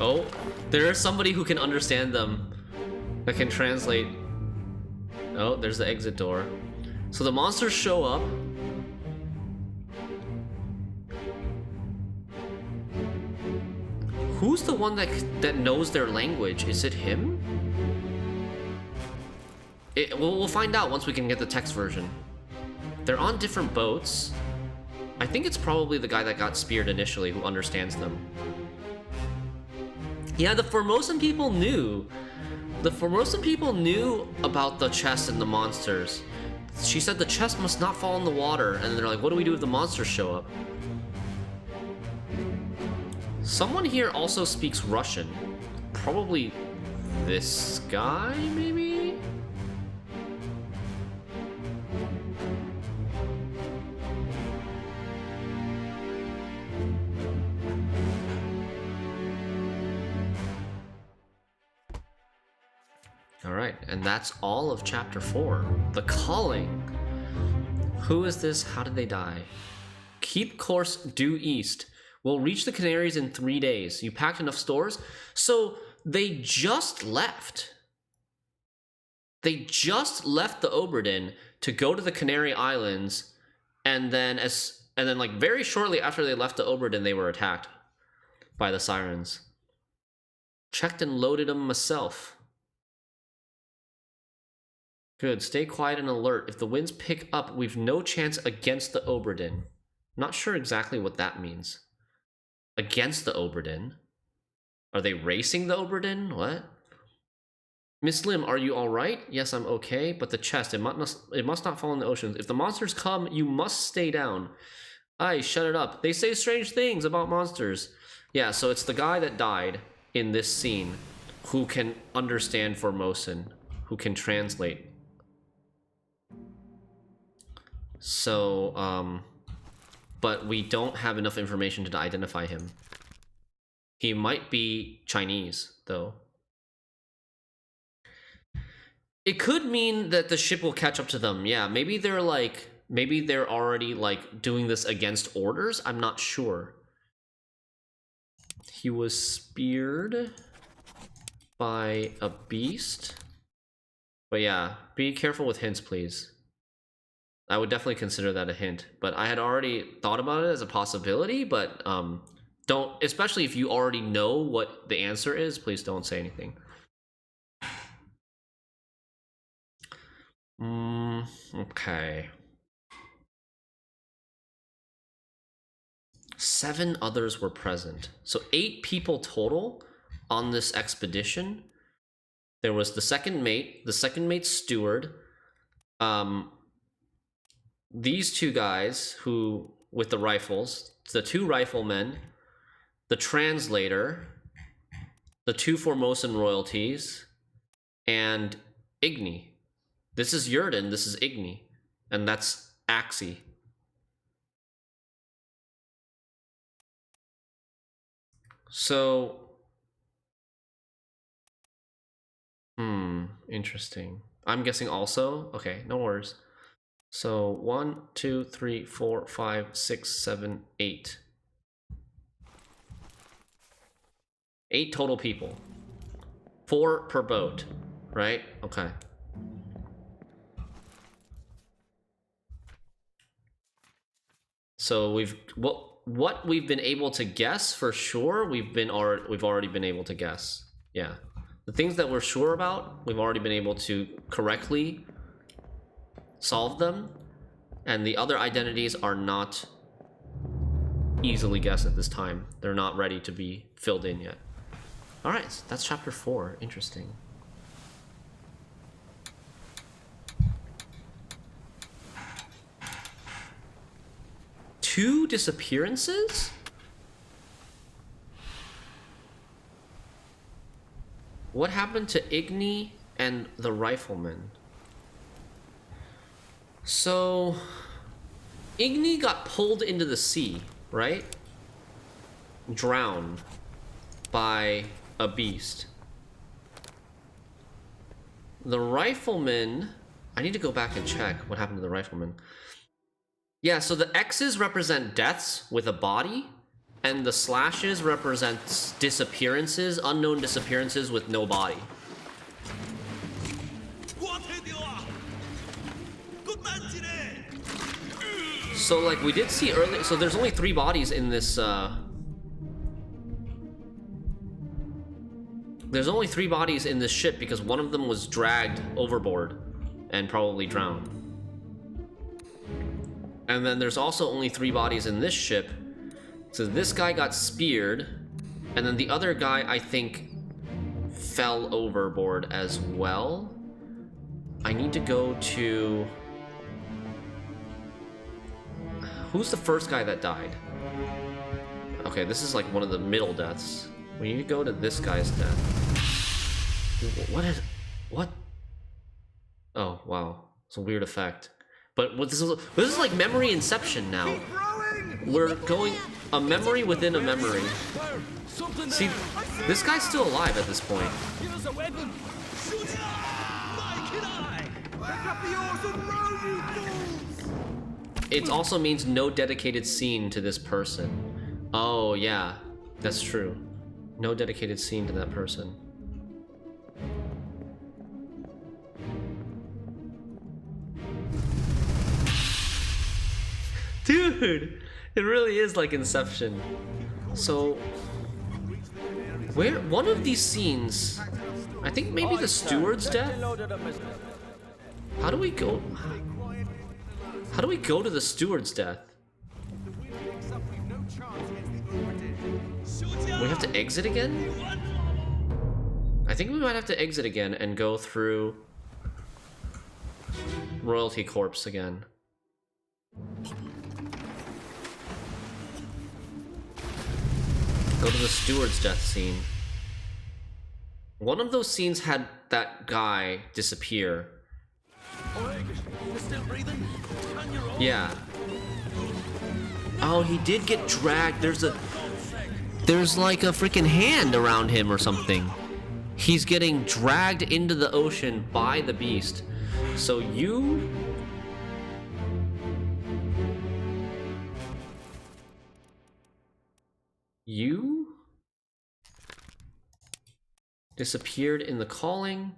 Oh, there is somebody who can understand them, that can translate. Oh, there's the exit door. So the monsters show up. Who's the one that knows their language? Is it him? We'll find out once we can get the text version. They're on different boats. I think it's probably the guy that got speared initially who understands them. Yeah, the Formosan people knew. The Formosan people knew about the chest and the monsters. She said the chest must not fall in the water, and they're like, what do we do if the monsters show up? Someone here also speaks Russian. Probably this guy, maybe? Alright, and that's all of chapter 4. The Calling. Who is this? How did they die? Keep course due east. We'll reach the Canaries in 3 days. You packed enough stores? So they just left. They just left the Obra Dinn to go to the Canary Islands, and then like very shortly after they left the Obra Dinn, they were attacked by the sirens. Checked and loaded them myself. Good. Stay quiet and alert. If the winds pick up, we've no chance against the Obra Dinn. Not sure exactly what that means. Against the Obra Dinn? Are they racing the Obra Dinn? What? Miss Lim, are you alright? Yes, I'm okay, but the chest, it must not fall in the ocean. If the monsters come, you must stay down. Aye, shut it up. They say strange things about monsters. Yeah, so it's the guy that died in this scene who can understand Formosan, who can translate. So, but we don't have enough information to identify him. He might be Chinese, though. It could mean that the ship will catch up to them. Yeah, maybe they're already like doing this against orders. I'm not sure. He was speared by a beast. But yeah, be careful with hints, please. I would definitely consider that a hint, but I had already thought about it as a possibility, but don't, especially if you already know what the answer is, please don't say anything. Okay. 7 others were present. So 8 people total on this expedition. There was the second mate's steward, these 2 guys who, with the rifles, the 2 riflemen, the translator, the 2 Formosan royalties, and Igni. This is Yurden, this is Igni, and that's Axie. So, interesting. I'm guessing also, okay, no worries. So 1, 2, 3, 4, 5, 6, 7, 8. 8 total people. 4 per boat, right? Okay. So what we've been able to guess for sure, we've already been able to guess. Yeah. The things that we're sure about, we've already been able to correctly solve them, and the other identities are not easily guessed at this time. They're not ready to be filled in yet. All right, so that's chapter 4. Interesting. Two disappearances? What happened to Igni and the rifleman? So, Igni got pulled into the sea, right? Drowned by a beast. The rifleman, I need to go back and check what happened to the rifleman. Yeah, so the X's represent deaths with a body, and the slashes represent disappearances, unknown disappearances with no body. So like we did see earlier, so there's only 3 bodies in this, there's only 3 bodies in this ship because one of them was dragged overboard and probably drowned. And then there's also only 3 bodies in this ship. So this guy got speared, and then the other guy, I think, fell overboard as well. I need to go to... Who's the first guy that died? Okay, this is like one of the middle deaths. We need to go to this guy's death. What? Oh, wow. It's a weird effect. But this is like memory inception now. We're going a memory within a memory. See, this guy's still alive at this point. Here's a weapon. Shoot! Pick up the oars and row, you fools! It also means no dedicated scene to this person. Oh, yeah. That's true. No dedicated scene to that person. Dude! It really is like Inception. So... where... one of these scenes... I think maybe the steward's death? How do we go... how do we go to the steward's death? The wind picks up, we've no chance against the Obra Dinn. We have to exit again? I think we might have to exit again and go through Royalty Corpse again. Go to the steward's death scene. One of those scenes had that guy disappear. Yeah. Oh, he did get dragged. There's like a freaking hand around him or something. He's getting dragged into the ocean by the beast. So you disappeared in the calling,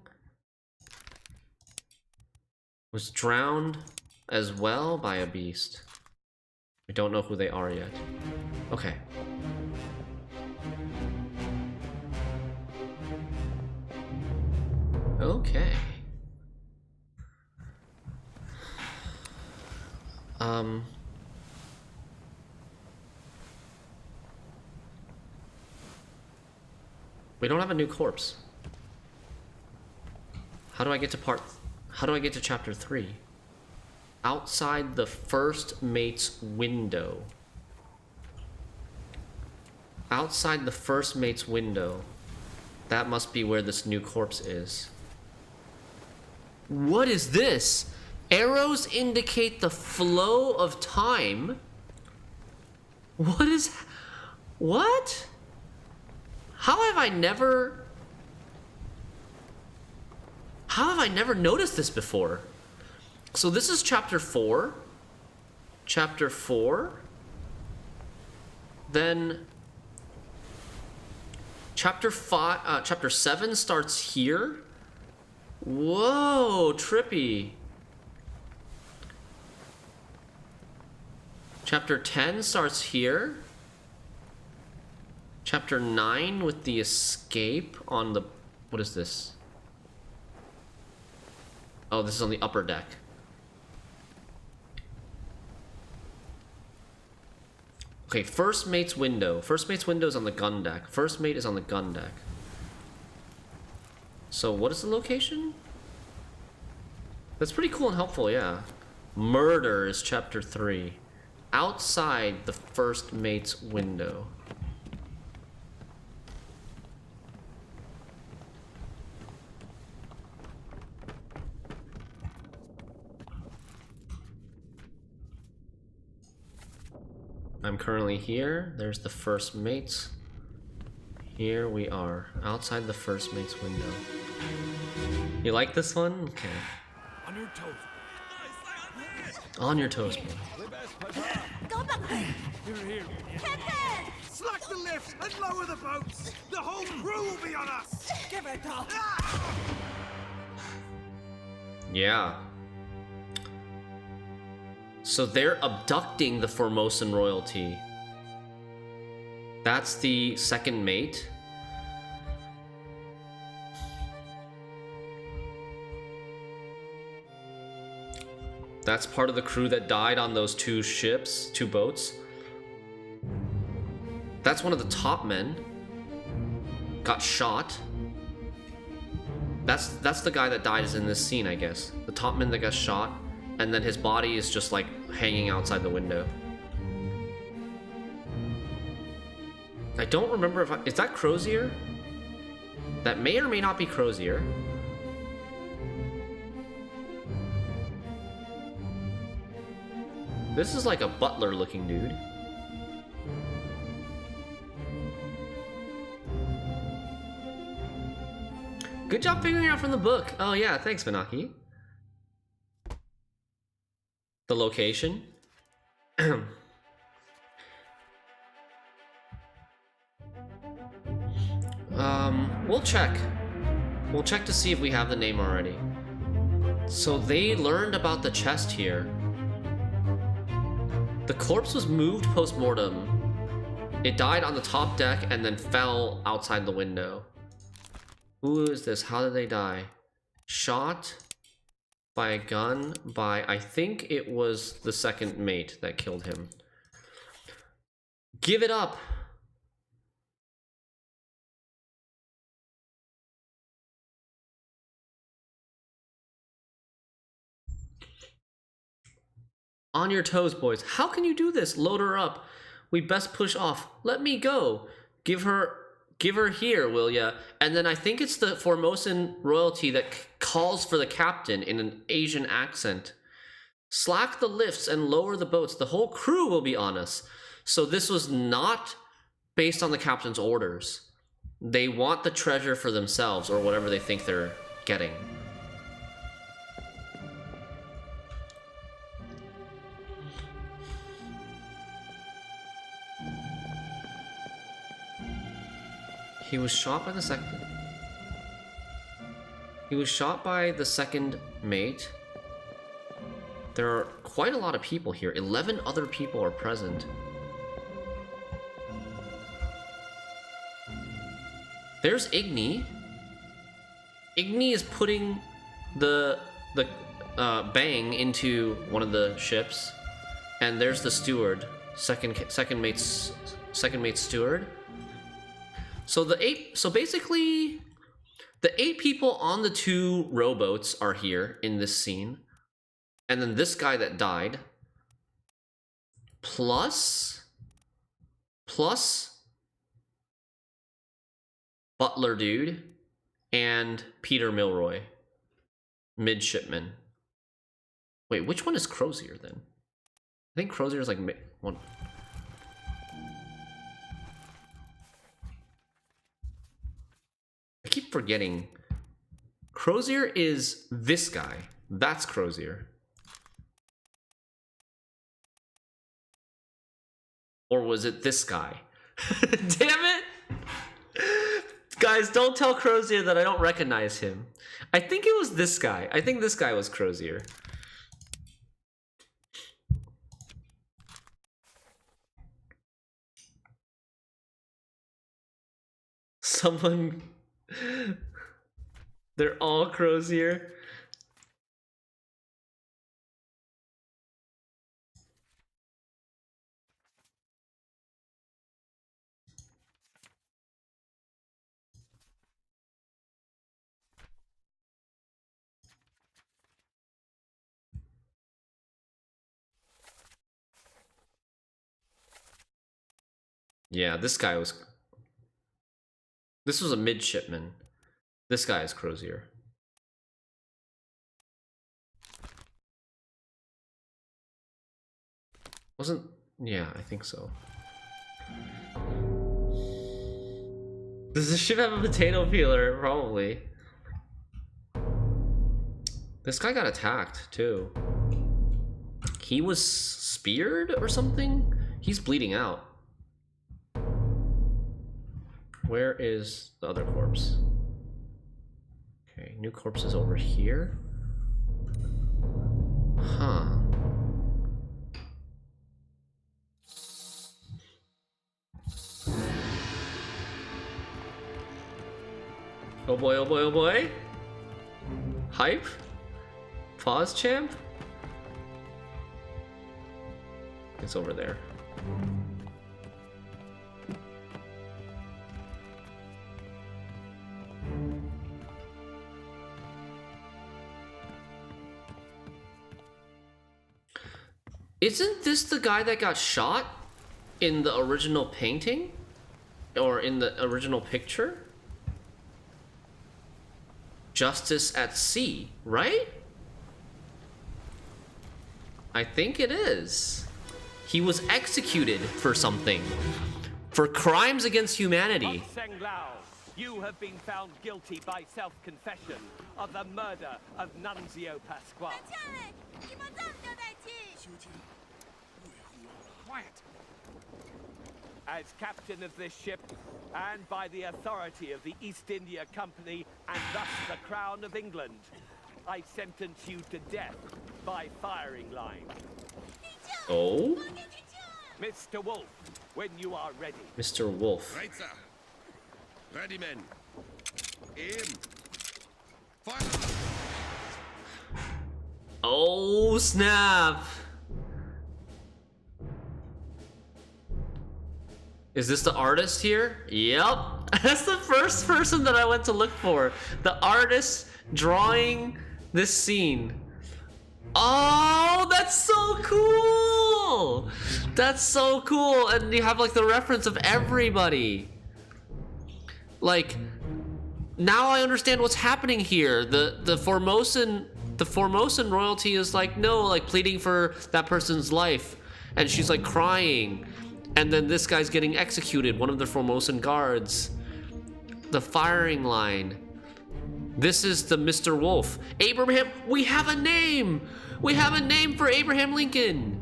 was drowned as well by a beast. We don't know who they are yet. Okay. Okay. We don't have a new corpse. How do I get to chapter 3? Outside the first mate's window. Outside the first mate's window. That must be where this new corpse is. What is this? Arrows indicate the flow of time? What? How have I never noticed this before? So this is chapter 4. Chapter 4. Then chapter 7 starts here. Whoa, trippy. Chapter 10 starts here. Chapter 9 with the escape on the... what is this? Oh, this is on the upper deck. Okay, first mate's window. First mate's window is on the gun deck. First mate is on the gun deck. So what is the location? That's pretty cool and helpful, yeah. Murder is chapter 3. Outside the first mate's window. I'm currently here. There's the first mates. Here we are, outside the first mate's window. You like this one? Okay. On your toes. On your toes, boy. Go back. Captain! Slack the lifts and lower the boats. The whole crew will be on us. Give it up! Yeah. So they're abducting the Formosan royalty. That's the second mate. That's part of the crew that died on those two boats. That's one of the top men. Got shot. That's the guy that died is in this scene, I guess. The top man that got shot, and then his body is just like hanging outside the window. I don't remember if is that Crozier? That may or may not be Crozier. This is like a butler looking dude. Good job figuring out from the book. Oh yeah, thanks, Manaki. The location. We'll check. We'll check to see if we have the name already. So they learned about the chest here. The corpse was moved post-mortem. It died on the top deck and then fell outside the window. Who is this? How did they die? Shot by a gun by, I think it was the second mate that killed him. Give it up. On your toes, boys. How can you do this? Load her up. We best push off. Let me go. Give her here, will ya? And then I think it's the Formosan royalty that calls for the captain in an Asian accent. Slack the lifts and lower the boats. The whole crew will be on us. So this was not based on the captain's orders. They want the treasure for themselves or whatever they think they're getting. He was shot by the second. He was shot by the second mate. There are quite a lot of people here. 11 other people are present. There's Igni. Igni is putting the bang into one of the ships, and there's the steward, second mate's steward. So basically, the 8 people on the 2 rowboats are here in this scene. And then this guy that died. Plus Butler dude and Peter Milroy. Midshipman. Wait, which one is Crozier then? I think Crozier is like one. I keep forgetting. Crozier is this guy. That's Crozier. Or was it this guy? Damn it! Guys, don't tell Crozier that I don't recognize him. I think it was this guy. I think this guy was Crozier. Someone... They're all Crozier. Yeah, this guy was... This was a midshipman. This guy is Crozier. Wasn't... Yeah, I think so. Does the ship have a potato peeler? Probably. This guy got attacked, too. He was speared or something? He's bleeding out. Where is the other corpse? Okay, new corpse is over here. Huh. Oh boy, oh boy, oh boy. Hype? Pause, champ? It's over there. Isn't this the guy that got shot in the original painting? or in the original picture? Justice at Sea, right? I think it is. He was executed for something. For crimes against humanity. Seng Lao, you have been found guilty by self-confession of the murder of Nunzio Pasquale. 呛嘞，你莫这么交代志。 Quiet. As captain of this ship, and by the authority of the East India Company, and thus the Crown of England, I sentence you to death by firing line. Oh? Mr. Wolf, when you are ready. Mr. Wolf. Right, sir. Ready, men. Aim. Fire! Oh, snap. Is this the artist here? Yep. That's the first person that I went to look for. The artist drawing this scene. Oh, that's so cool. That's so cool. And you have like the reference of everybody. Like, now I understand what's happening here. The Formosan royalty is like, no, like pleading for that person's life. And she's like crying. And then this guy's getting executed, one of the Formosan guards. The firing line. This is the Mr. Wolf. Abraham, we have a name! We have a name for Abraham Lincoln!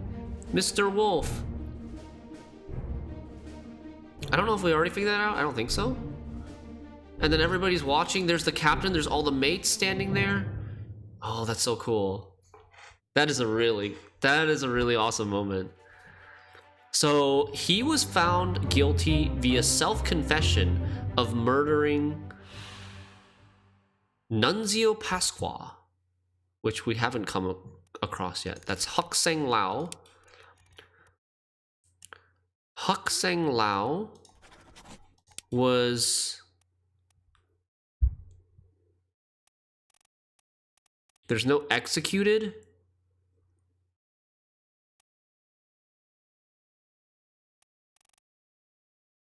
Mr. Wolf. I don't know if we already figured that out. I don't think so. And then everybody's watching. There's the captain. There's all the mates standing there. Oh, that's so cool. That is a really awesome moment. So he was found guilty via self-confession of murdering Nunzio Pasqua, which we haven't come across yet. That's Huck Seng Lao. Huck Seng Lao was... There's no executed.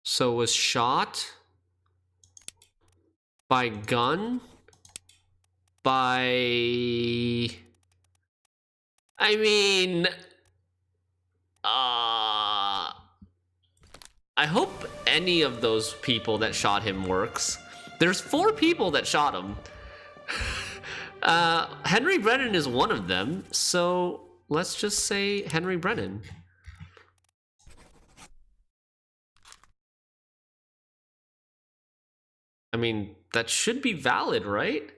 So was shot by gun by... I mean... I hope any of those people that shot him works. There's 4 people that shot him. Henry Brennan is one of them, so let's just say Henry Brennan. I mean, that should be valid, right?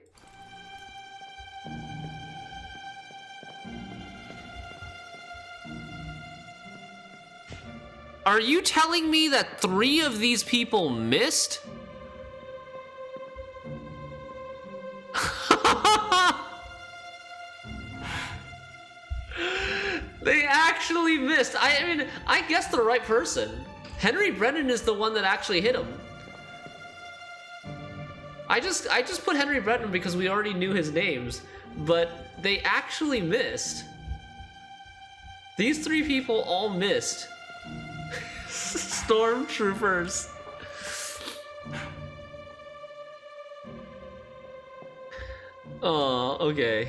Are you telling me that 3 of these people missed? They actually missed. I mean, I guessed the right person. Henry Brennan is the one that actually hit him. I just put Henry Brennan because we already knew his names, but they actually missed. These 3 people all missed. Stormtroopers. Oh, okay.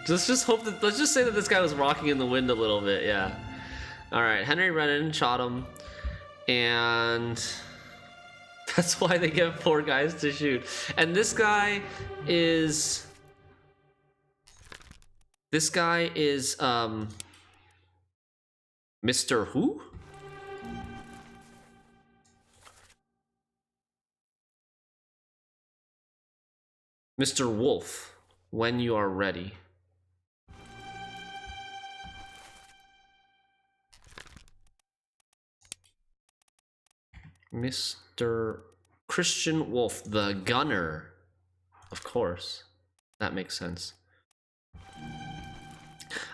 Let's just hope that, let's just say that this guy was rocking in the wind a little bit, yeah. Alright, Henry Brennan shot him, and that's why they get 4 guys to shoot. And this guy is... Mr. Who? Mr. Wolf, when you are ready. Mr. Christian Wolf, the gunner. Of course. That makes sense.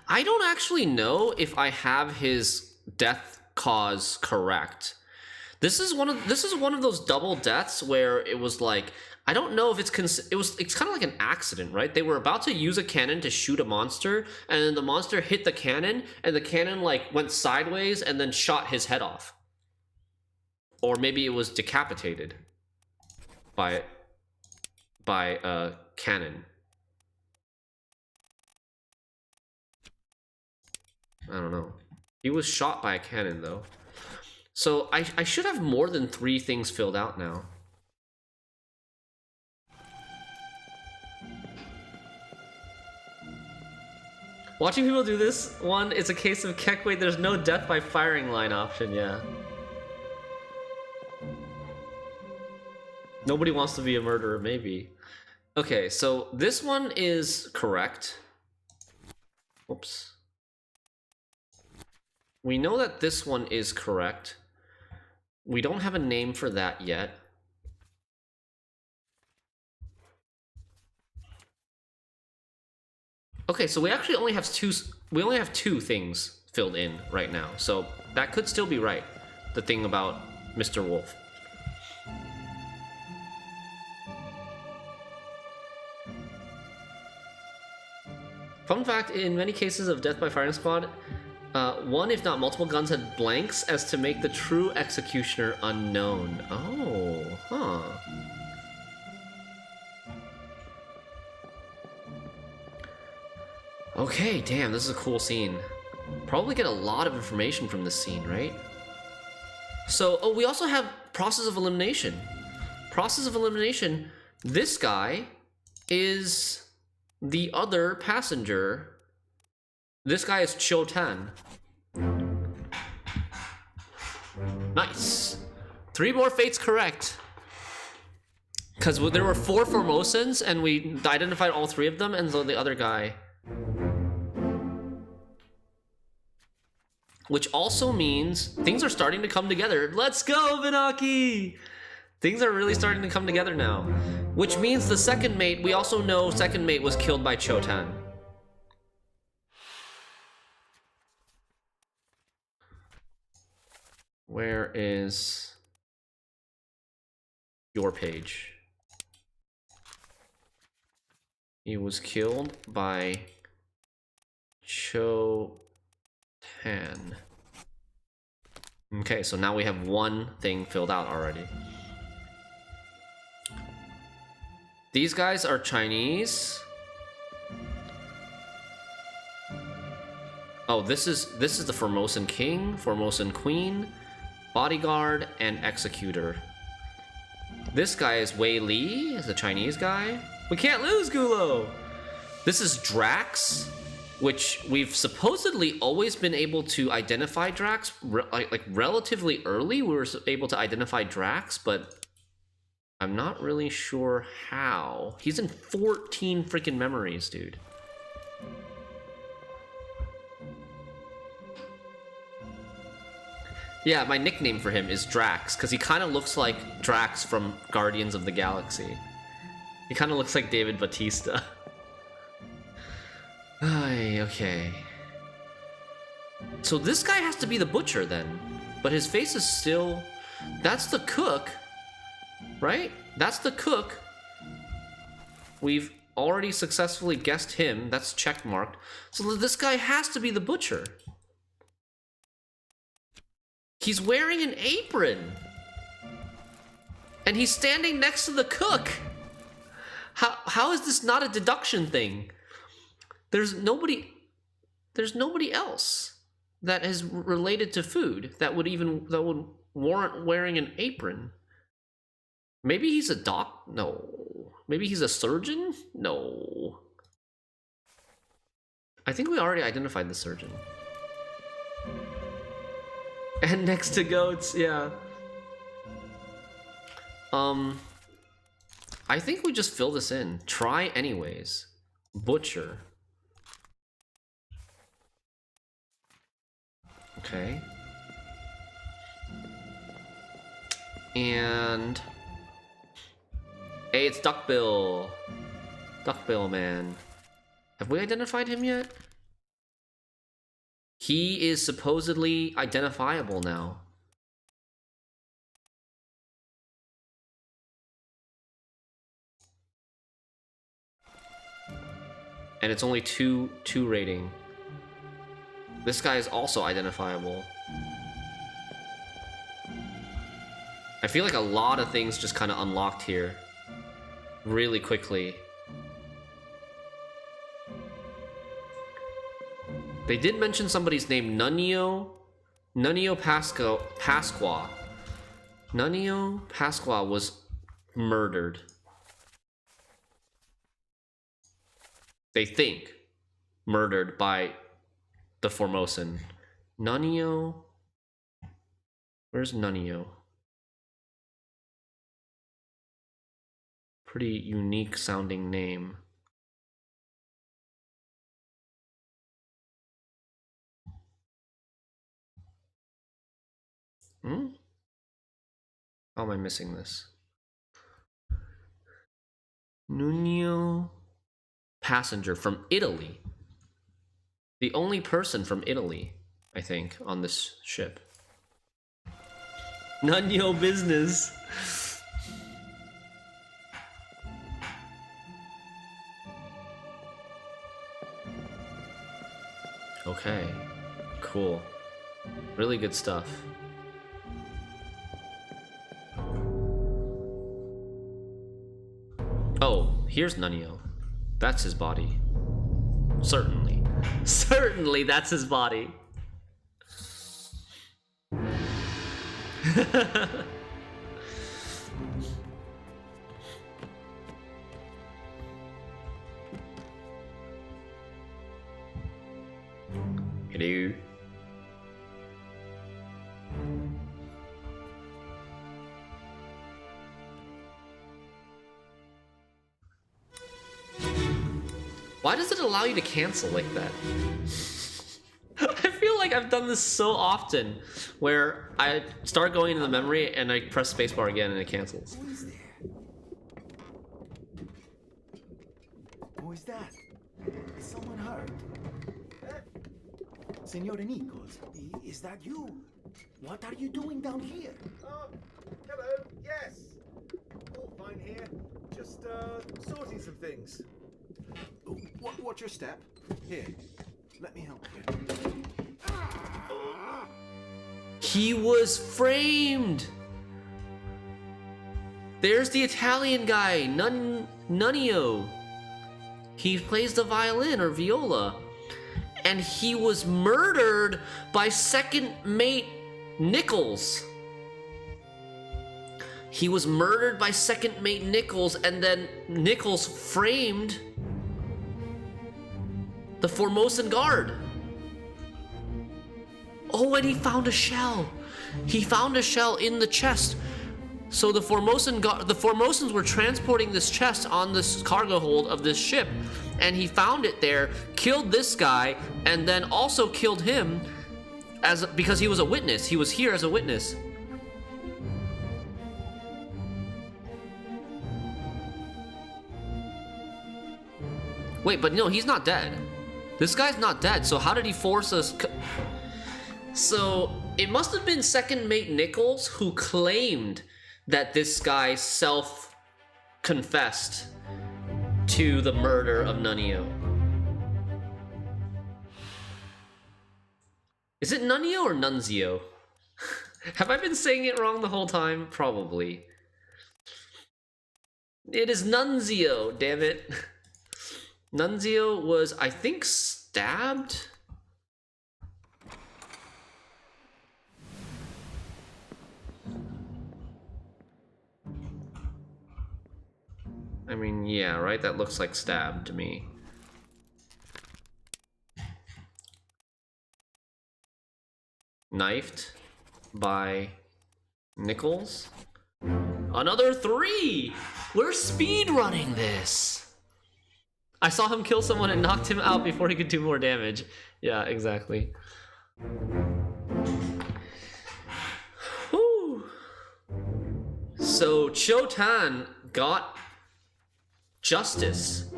I don't actually know if I have his death cause correct. This is one of those double deaths where it was like I don't know if it's it's kind of like an accident, right? They were about to use a cannon to shoot a monster, and then the monster hit the cannon, and the cannon like went sideways and then shot his head off. Or maybe it was decapitated by a cannon. I don't know. He was shot by a cannon though. So I should have more than 3 things filled out now. Watching people do this one, it's a case of Kekway, there's no death by firing line option, yeah. Nobody wants to be a murderer, maybe. Okay, so this one is correct. Oops. We know that this one is correct. We don't have a name for that yet. Okay, so we actually only have two things filled in right now. So that could still be right. The thing about Mr. Wolf. Fun fact, in many cases of death by firing squad, one if not multiple guns had blanks as to make the true executioner unknown. Oh, huh. Okay, damn, this is a cool scene. Probably get a lot of information from this scene, right? So, oh, we also have process of elimination. Process of elimination, this guy is the other passenger. This guy is Cho Tan. Nice. 3 more fates correct. Because there were 4 Formosans, and we identified all 3 of them, and so the other guy. Which also means things are starting to come together. Let's go, Vinaki! Things are really starting to come together now. Which means the second mate, we also know second mate was killed by Cho Tan. Where is your page? He was killed by Cho Tan. Okay, so now we have 1 thing filled out already. These guys are Chinese. Oh, this is the Formosan King, Formosan Queen, Bodyguard, and Executor. This guy is Wei Li, is the Chinese guy. We can't lose, Gulo! This is Drax, which we've supposedly always been able to identify Drax, like relatively early we were able to identify Drax, but I'm not really sure how. He's in 14 freaking memories, dude. Yeah, my nickname for him is Drax, because he kind of looks like Drax from Guardians of the Galaxy. He kind of looks like David Bautista. Okay. So this guy has to be the butcher then. But his face is still... That's the cook. Right? That's the cook. We've already successfully guessed him. That's checkmarked. So this guy has to be the butcher. He's wearing an apron. And he's standing next to the cook. How is this not a deduction thing? There's nobody else that is related to food that would warrant wearing an apron. Maybe he's a doc? No. Maybe he's a surgeon? No. I think we already identified the surgeon. And next to goats, yeah. I think we just fill this in. Try anyways. Butcher. Okay. And... Hey, it's Duckbill. Duckbill man. Have we identified him yet? He is supposedly identifiable now. And it's only 2 rating. This guy is also identifiable. I feel like a lot of things just kind of unlocked here really quickly. They did mention somebody's name, Nunio Pasqua. Nunio Pasqua was murdered. They think murdered by the Formosan. Nunio? Where's Nunio? Pretty unique sounding name. Hmm? How am I missing this? Nunio passenger from Italy. The only person from Italy, I think, on this ship. Nunio business. Okay, cool. Really good stuff. Oh, here's Nunio. That's his body. Certainly. Certainly that's his body. Hello. Why does it allow you to cancel like that? I feel like I've done this so often, where I start going into the memory and I press spacebar again and it cancels. Who is there? Who is that? Is someone hurt? Senor Nichols, is that you? What are you doing down here? Oh, hello. Yes. All fine here. Just sorting some things. Watch your step. Here. Let me help you. He was framed! There's the Italian guy, Nunio. He plays the violin or viola. And he was murdered by second mate Nichols. He was murdered by second mate Nichols, and then Nichols framed the Formosan guard. Oh, and he found a shell. He found a shell in the chest. So the Formosans were transporting this chest on this cargo hold of this ship, and he found it there, killed this guy, and then also killed him because he was a witness. He was here as a witness. Wait, but no, he's not dead. This guy's not dead, so how did he force us? So it must have been second mate Nichols who claimed that this guy self-confessed to the murder of Nunio. Is it Nunio or Nunzio? Have I been saying it wrong the whole time? Probably. It is Nunzio, damn it. Nunzio was, I think, stabbed? I mean, yeah, right? That looks like stabbed to me. Knifed by Nichols. Another 3! We're speedrunning this! I saw him kill someone and knocked him out before he could do more damage. Yeah, exactly. Whew. So Cho-Tan got justice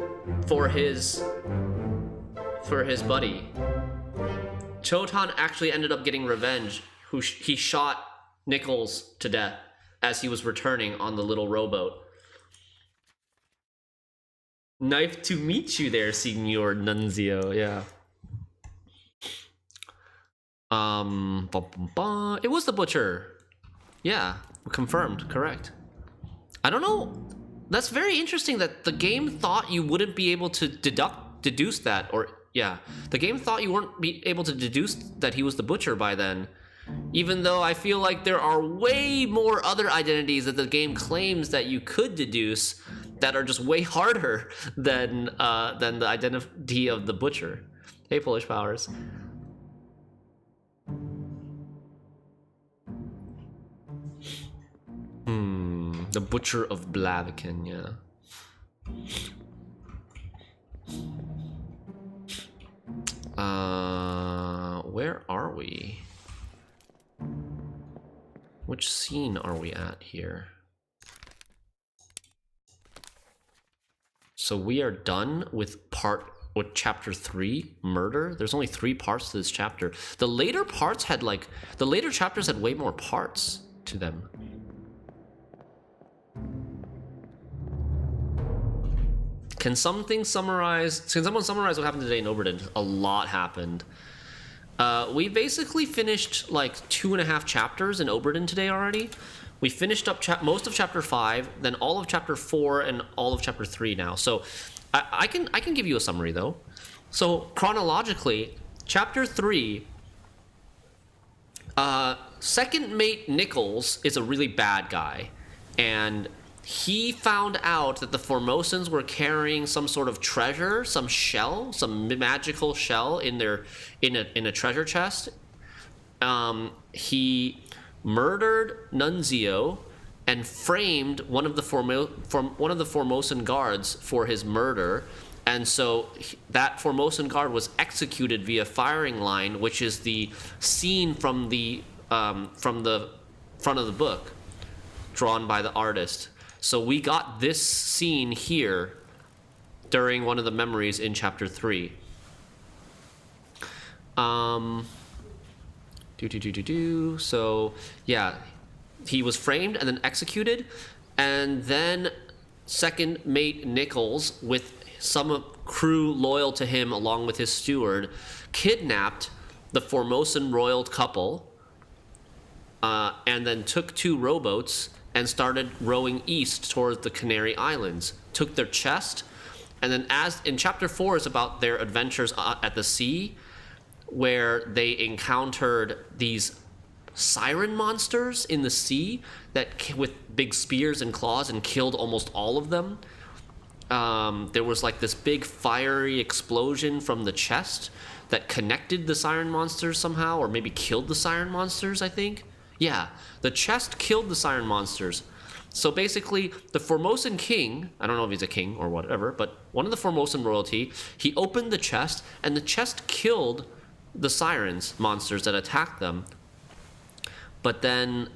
for his buddy. Cho-Tan actually ended up getting revenge. He shot Nichols to death as he was returning on the little rowboat. Nice to meet you there, Signor Nunzio. Yeah. It was the butcher. Yeah, confirmed. Correct. I don't know. That's very interesting that the game thought you wouldn't be able to deduce that, or yeah, the game thought you weren't be able to deduce that he was the butcher by then. Even though I feel like there are way more other identities that the game claims that you could deduce that are just way harder than the identity of the butcher. Hey, Polish Powers. The Butcher of Blaviken, yeah. Where are we? Which scene are we at here? So we are done with chapter 3, murder. There's only 3 parts to this chapter. The later chapters had way more parts to them. Can someone summarize what happened today in Obra? A lot happened. We basically finished like 2.5 chapters in Obra today already. We finished up most of chapter 5, then all of chapter 4, and all of chapter 3 now. So I can give you a summary though. So chronologically, chapter 3, second mate Nichols is a really bad guy, and he found out that the Formosans were carrying some sort of treasure, some shell, some magical shell in a treasure chest. He murdered Nunzio and framed one of the Formosan guards for his murder, and so that Formosan guard was executed via firing line, which is the scene from the front of the book, drawn by the artist. So we got this scene here during one of the memories in chapter 3. So yeah, he was framed and then executed, and then second mate Nichols, with some crew loyal to him along with his steward, kidnapped the Formosan royal couple, and then took 2 rowboats and started rowing east towards the Canary Islands, took their chest, and then as in chapter 4 is about their adventures at the sea, where they encountered these siren monsters in the sea that with big spears and claws and killed almost all of them. There was like this big fiery explosion from the chest that connected the siren monsters somehow, or maybe killed the siren monsters, I think. Yeah, the chest killed the siren monsters. So basically, the Formosan king, I don't know if he's a king or whatever, but one of the Formosan royalty, he opened the chest, and the chest killed the sirens monsters that attacked them. But then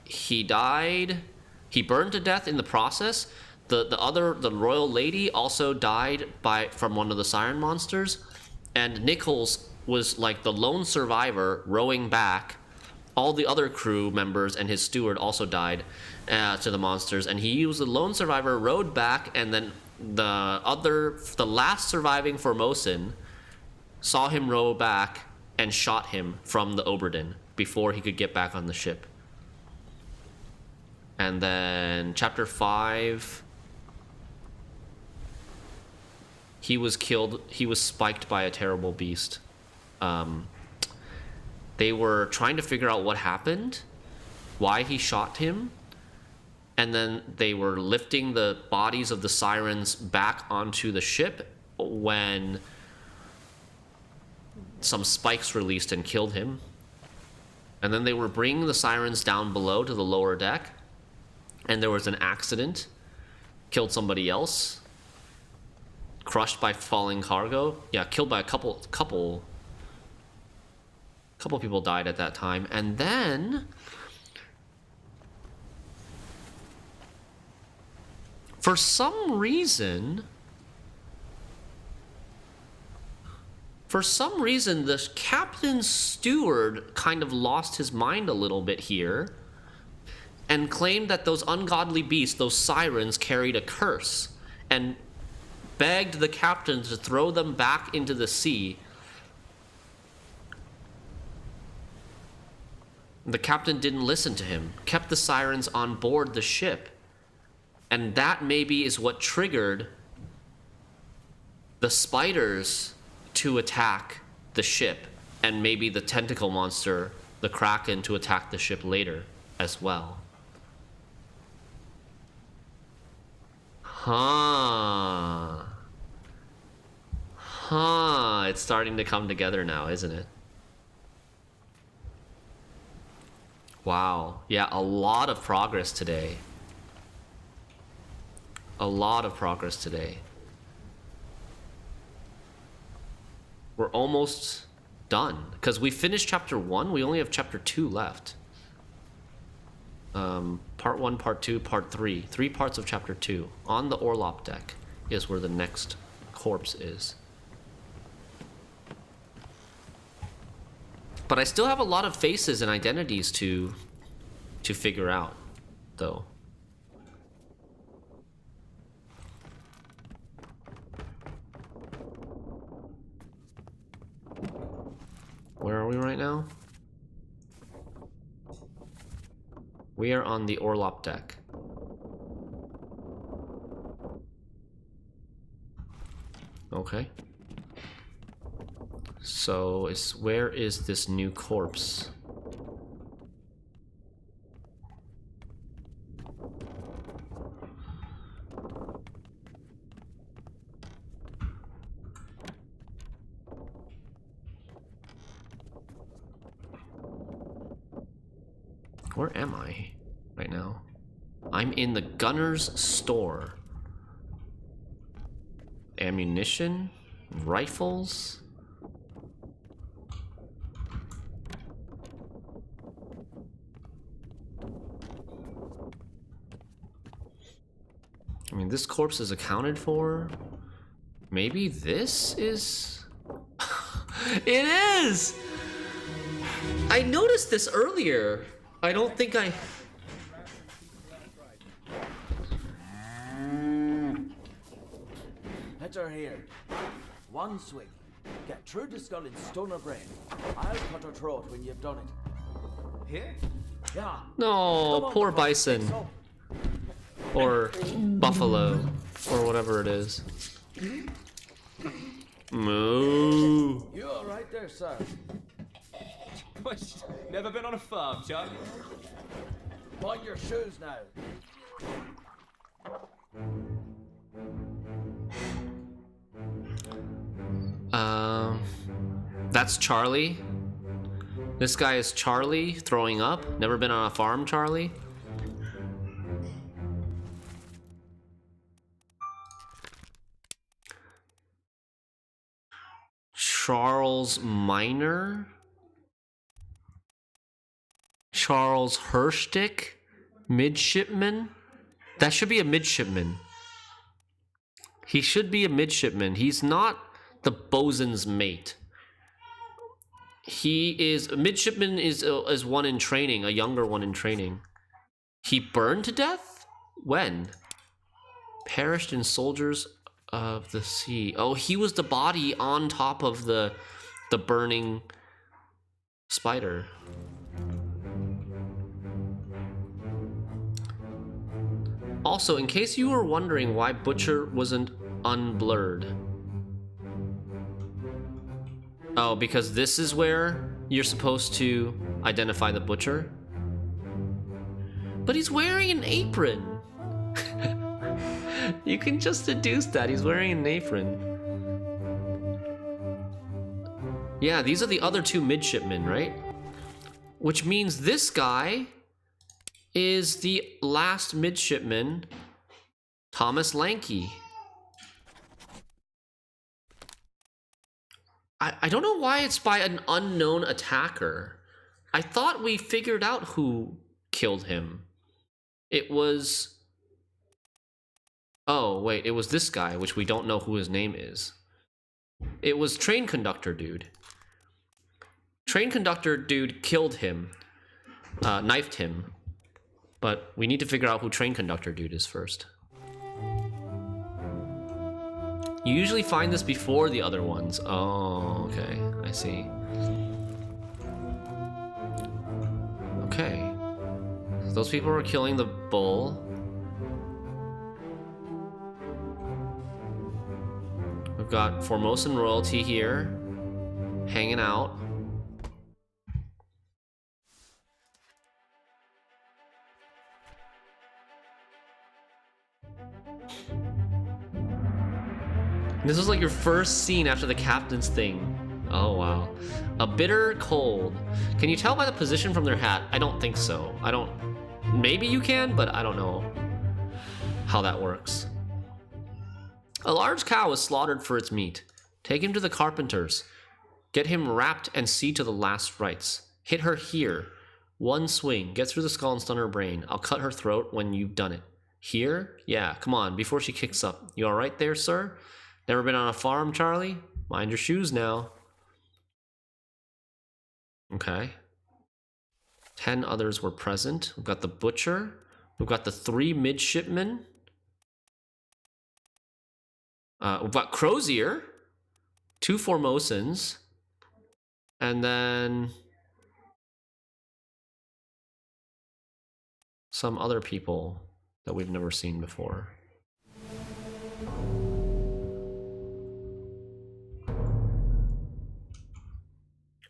he died. He burned to death in the process. The royal lady also died from one of the siren monsters, and Nichols was like the lone survivor rowing back. All the other crew members and his steward also died to the monsters, and he was the lone survivor, rowed back, and then the last surviving Formosan saw him row back and shot him from the Obra before he could get back on the ship. And then chapter 5, he was killed. He was spiked by a terrible beast. They were trying to figure out what happened, why he shot him, and then they were lifting the bodies of the sirens back onto the ship when some spikes released and killed him. And then they were bringing the sirens down below to the lower deck, and there was an accident, killed somebody else, crushed by falling cargo. Yeah, killed by a couple people died at that time. And then for some reason the captain's steward kind of lost his mind a little bit here and claimed that those ungodly beasts, those sirens, carried a curse. And begged the captain to throw them back into the sea. The captain didn't listen to him, kept the sirens on board the ship. And that maybe is what triggered the spiders to attack the ship, and maybe the tentacle monster, the Kraken, to attack the ship later as well. Huh. Huh. It's starting to come together now, isn't it? Wow. Yeah, a lot of progress today. A lot of progress today. We're almost done. Because we finished chapter 1, we only have chapter 2 left. Part 1, part 2, part 3. 3 parts of chapter 2. On the Orlop deck is where the next corpse is. But I still have a lot of faces and identities to figure out, though. Where are we right now? We are on the Orlop deck. Okay. So, where is this new corpse? Where am I right now? I'm in the gunner's store. Ammunition? Rifles? I mean, this corpse is accounted for. Maybe this is... It is! I noticed this earlier. I don't think I... Hit her here. One swing. Get through the skull and stone her brain. I'll cut her throat when you've done it. Here? Yeah. No, Come on, poor Buffalo. bison. Fix up. Or buffalo. Or whatever it is. Moo. You all right there, sir? Never been on a farm, Chuck. Mind your shoes now. That's Charlie. This guy is Charlie, throwing up. Never been on a farm, Charlie? Charles Minor? Charles Herstick? Midshipman? That should be a midshipman. He should be a midshipman. He's not the bosun's mate. He is... A midshipman is one in training, a younger one in training. He burned to death? When? Perished in soldiers of the sea. Oh, he was the body on top of the burning spider. Also, in case you were wondering why Butcher wasn't unblurred. Oh, because this is where you're supposed to identify the Butcher? But he's wearing an apron! You can just deduce that, he's wearing an apron. Yeah, these are the other two midshipmen, right? Which means this guy is the last midshipman, Thomas Lanky. I don't know why it's by an unknown attacker. I thought we figured out who killed him. It was... Oh, wait, it was this guy, which we don't know who his name is. It was Train Conductor Dude. Train Conductor Dude killed him. Knifed him. But we need to figure out who Train Conductor Dude is first. You usually find this before the other ones. Oh, okay. I see. Okay. So those people were killing the bull. We've got Formosan royalty here, hanging out. This was like your first scene after the captain's thing. Oh, wow. A bitter cold. Can you tell by the position from their hat? I don't think so. I don't... Maybe you can, but I don't know how that works. A large cow was slaughtered for its meat. Take him to the carpenters. Get him wrapped and see to the last rites. Hit her here. One swing. Get through the skull and stun her brain. I'll cut her throat when you've done it. Here? Yeah, come on, before she kicks up. You alright there, sir? Never been on a farm, Charlie? Mind your shoes now. Okay. 10 others were present. We've got the butcher. We've got the 3 midshipmen. We've got Crozier. 2 Formosans. And then... some other people that we've never seen before.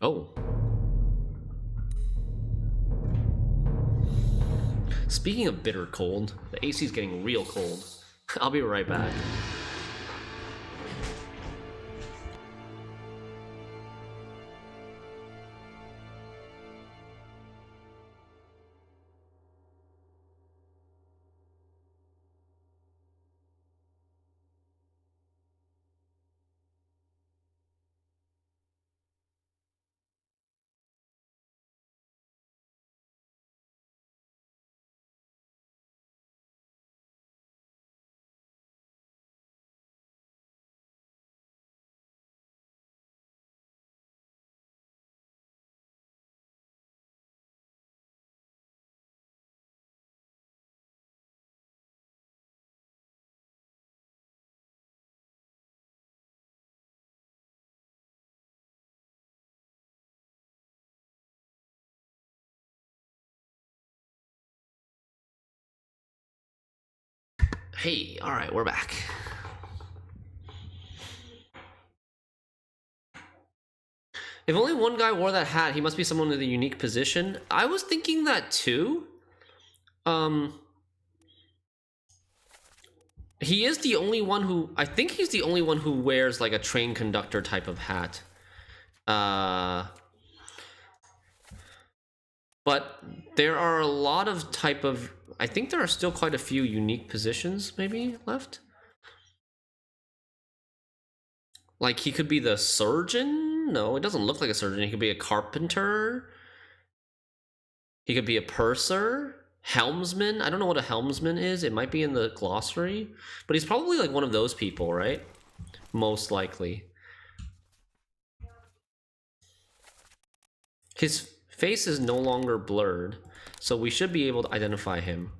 Oh. Speaking of bitter cold, the AC is getting real cold. I'll be right back. Hey, alright, we're back. If only one guy wore that hat, he must be someone in a unique position. I was thinking that too. He is the only one who... I think he's the only one who wears like a train conductor type of hat. But there are a lot of type of... I think there are still quite a few unique positions maybe left. Like he could be the surgeon? No, it doesn't look like a surgeon. He could be a carpenter. He could be a purser. Helmsman. I don't know what a helmsman is. It might be in the glossary. But he's probably like one of those people, right? Most likely. His face is no longer blurred. So we should be able to identify him.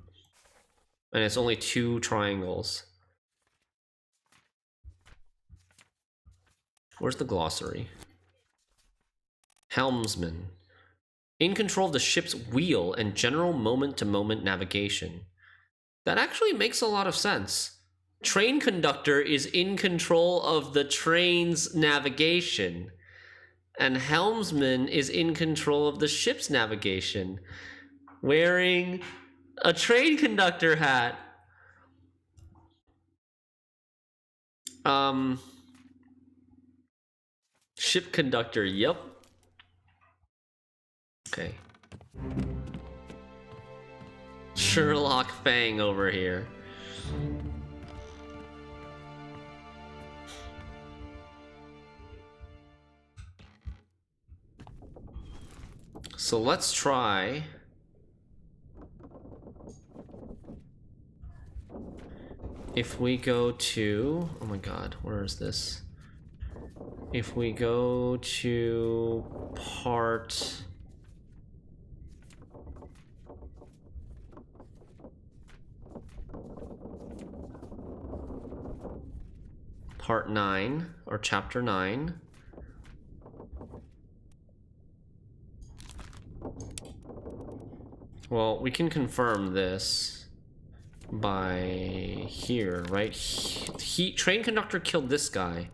And it's only 2 triangles. Where's the glossary? Helmsman. In control of the ship's wheel and general moment-to-moment navigation. That actually makes a lot of sense. Train conductor is in control of the train's navigation. And helmsman is in control of the ship's navigation. Wearing a train conductor hat. Ship conductor, yep. Okay. Sherlock Fang over here. So let's try... if we go to... oh my god, where is this? If we go to part... Part 9, or Chapter 9. Well, we can confirm this by here, right? Train conductor killed this guy.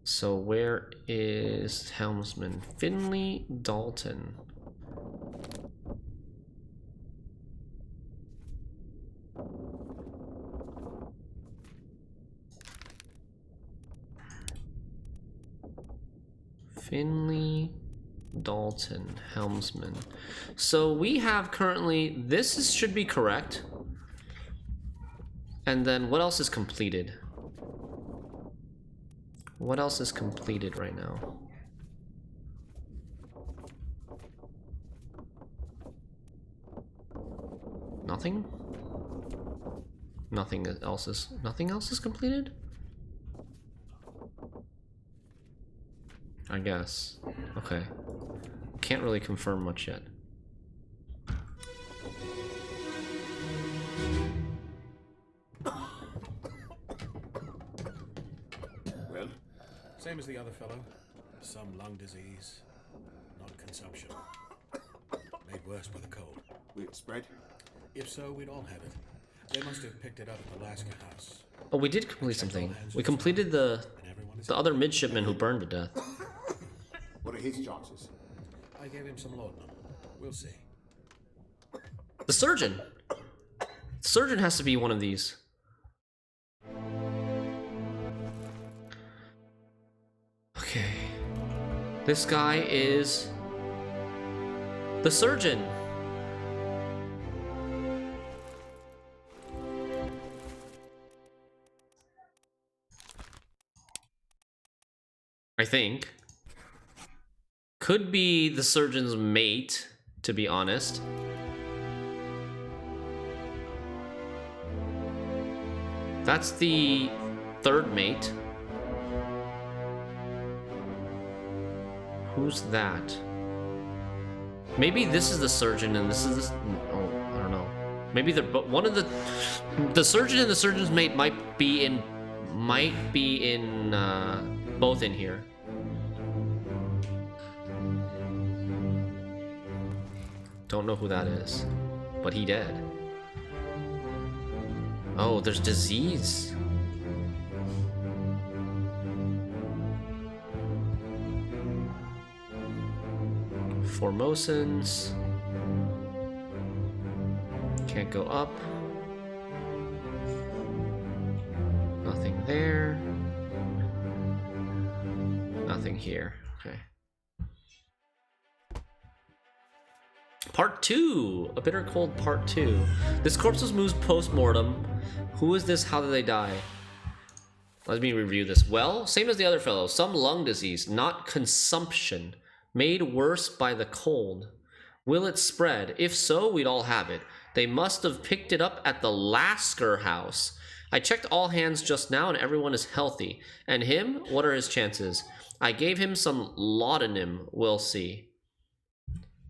So where is helmsman? Finley Dalton. Finley Dalton, helmsman. So we have currently, should be correct. And then what else is completed? What else is completed right now? Nothing? Nothing else is completed? I guess. Okay. Can't really confirm much yet. Well, Same as the other fellow. Some lung disease, not consumption. Made worse by the cold. will it spread? If so, we'd all have it. They must have picked it up at the Alaska house. Oh, we did complete something. We completed the other midshipman who burned to death. What are his chances? I gave him some laudanum. We'll see. The surgeon! The surgeon has to be one of these. Okay. This guy is the surgeon. I think. Could be the surgeon's mate, to be honest. That's the third mate. Who's that? Maybe this is the surgeon and this is this. Oh, I don't know. Maybe they're one of the surgeon and the surgeon's mate might be in both in here. Don't know who that is, but he dead. Oh, there's disease. Formosans. Can't go up. Nothing there. Nothing here. Okay. Part 2! A Bitter Cold Part 2. This corpse was moved post-mortem. Who is this? How did they die? Let me review this. Well, same as the other fellow. Some lung disease, not consumption. Made worse by the cold. Will it spread? If so, we'd all have it. They must have picked it up at the Lasker house. I checked all hands just now and everyone is healthy. And him? What are his chances? I gave him some laudanum. We'll see.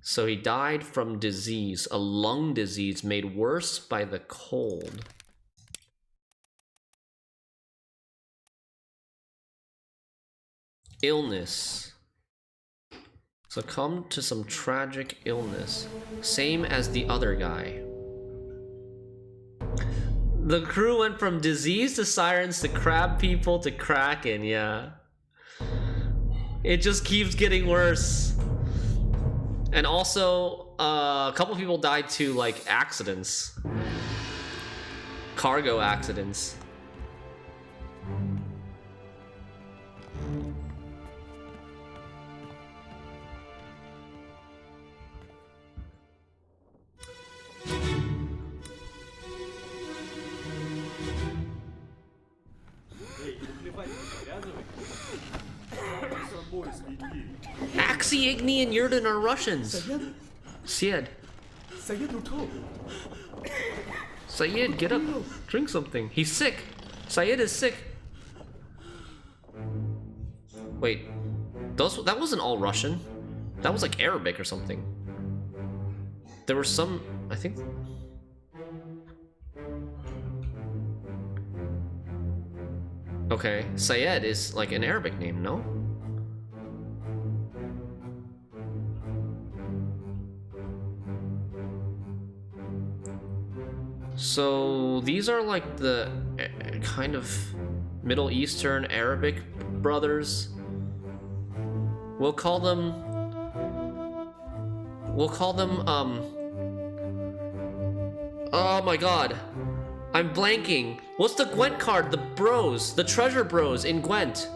So he died from disease, a lung disease made worse by the cold. Illness. Succumbed to some tragic illness. Same as the other guy. The crew went from disease to sirens to crab people to kraken, yeah. It just keeps getting worse. And also, a couple people died to, like, accidents. Cargo accidents. Axie, Igni, and Yurden are Russians. Syed. Syed, get up. Drink something. He's sick. Syed is sick. Wait. That wasn't all Russian. That was like Arabic or something. There were some, I think. Okay, Syed is like an Arabic name, no? So these are like the kind of Middle Eastern Arabic brothers. We'll call them oh my god. I'm blanking. What's the Gwent card? The bros, the treasure bros in Gwent.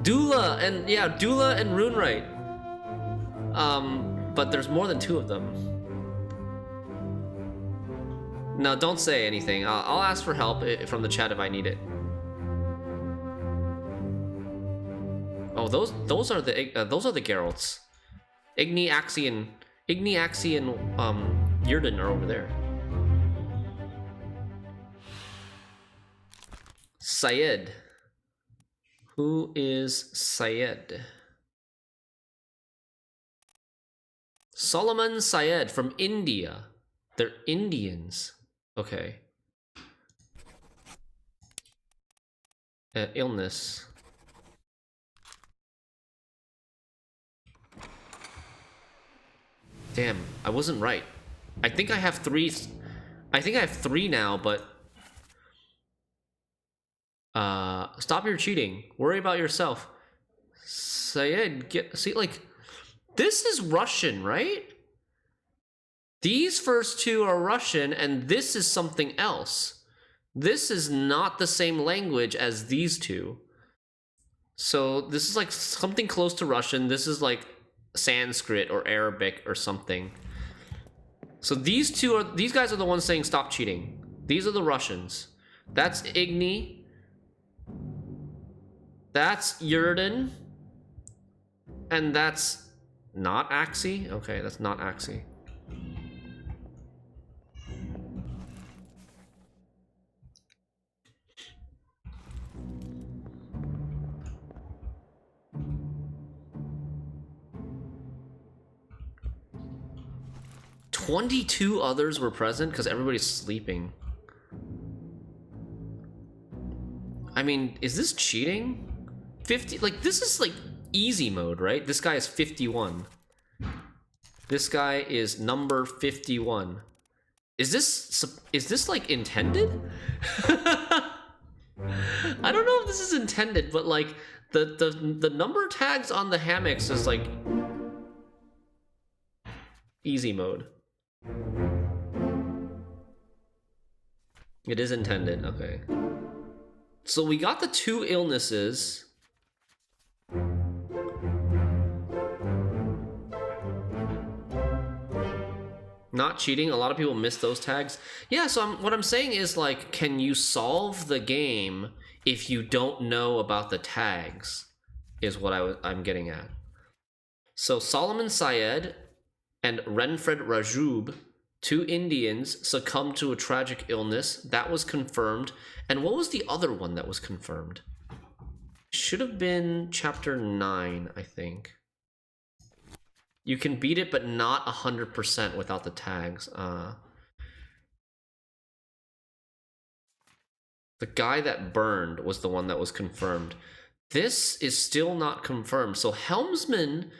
Dula and Runewright. But there's more than 2 of them. No, don't say anything. I'll ask for help from the chat if I need it. Oh, those are the Geralts. Igni, and Yurden are over there. Syed. Who is Syed? Solomon Syed from India. They're Indians. Okay. Illness. Damn, I wasn't right. I think I have 3. I think I have 3 now, but stop your cheating. Worry about yourself. Syed, see, like, this is Russian, right? These first 2 are Russian, and this is something else. This is not the same language as these 2. So this is like something close to Russian. This is like Sanskrit or Arabic or something. So these guys are the ones saying stop cheating. These are the Russians. That's Igni. That's Yurden. And that's not Axie? Okay, that's not Axie. "22 others were present because everybody's sleeping." I mean, is this cheating? 50, like, this is like easy mode, right? This guy is 51. This guy is number 51. Is this like intended? I don't know if this is intended, but like the number tags on the hammocks is like easy mode. It is intended, okay. So we got the 2 illnesses. Not cheating. A lot of people miss those tags. Yeah, so what I'm saying is, like, can you solve the game if you don't know about the tags? Is what I'm getting at. So Solomon Syed and Renfred Rajub, 2 Indians, succumbed to a tragic illness. That was confirmed. And what was the other one that was confirmed? Should have been chapter 9, I think. You can beat it, but not 100% without the tags. The guy that burned was the one that was confirmed. This is still not confirmed. So Helmsman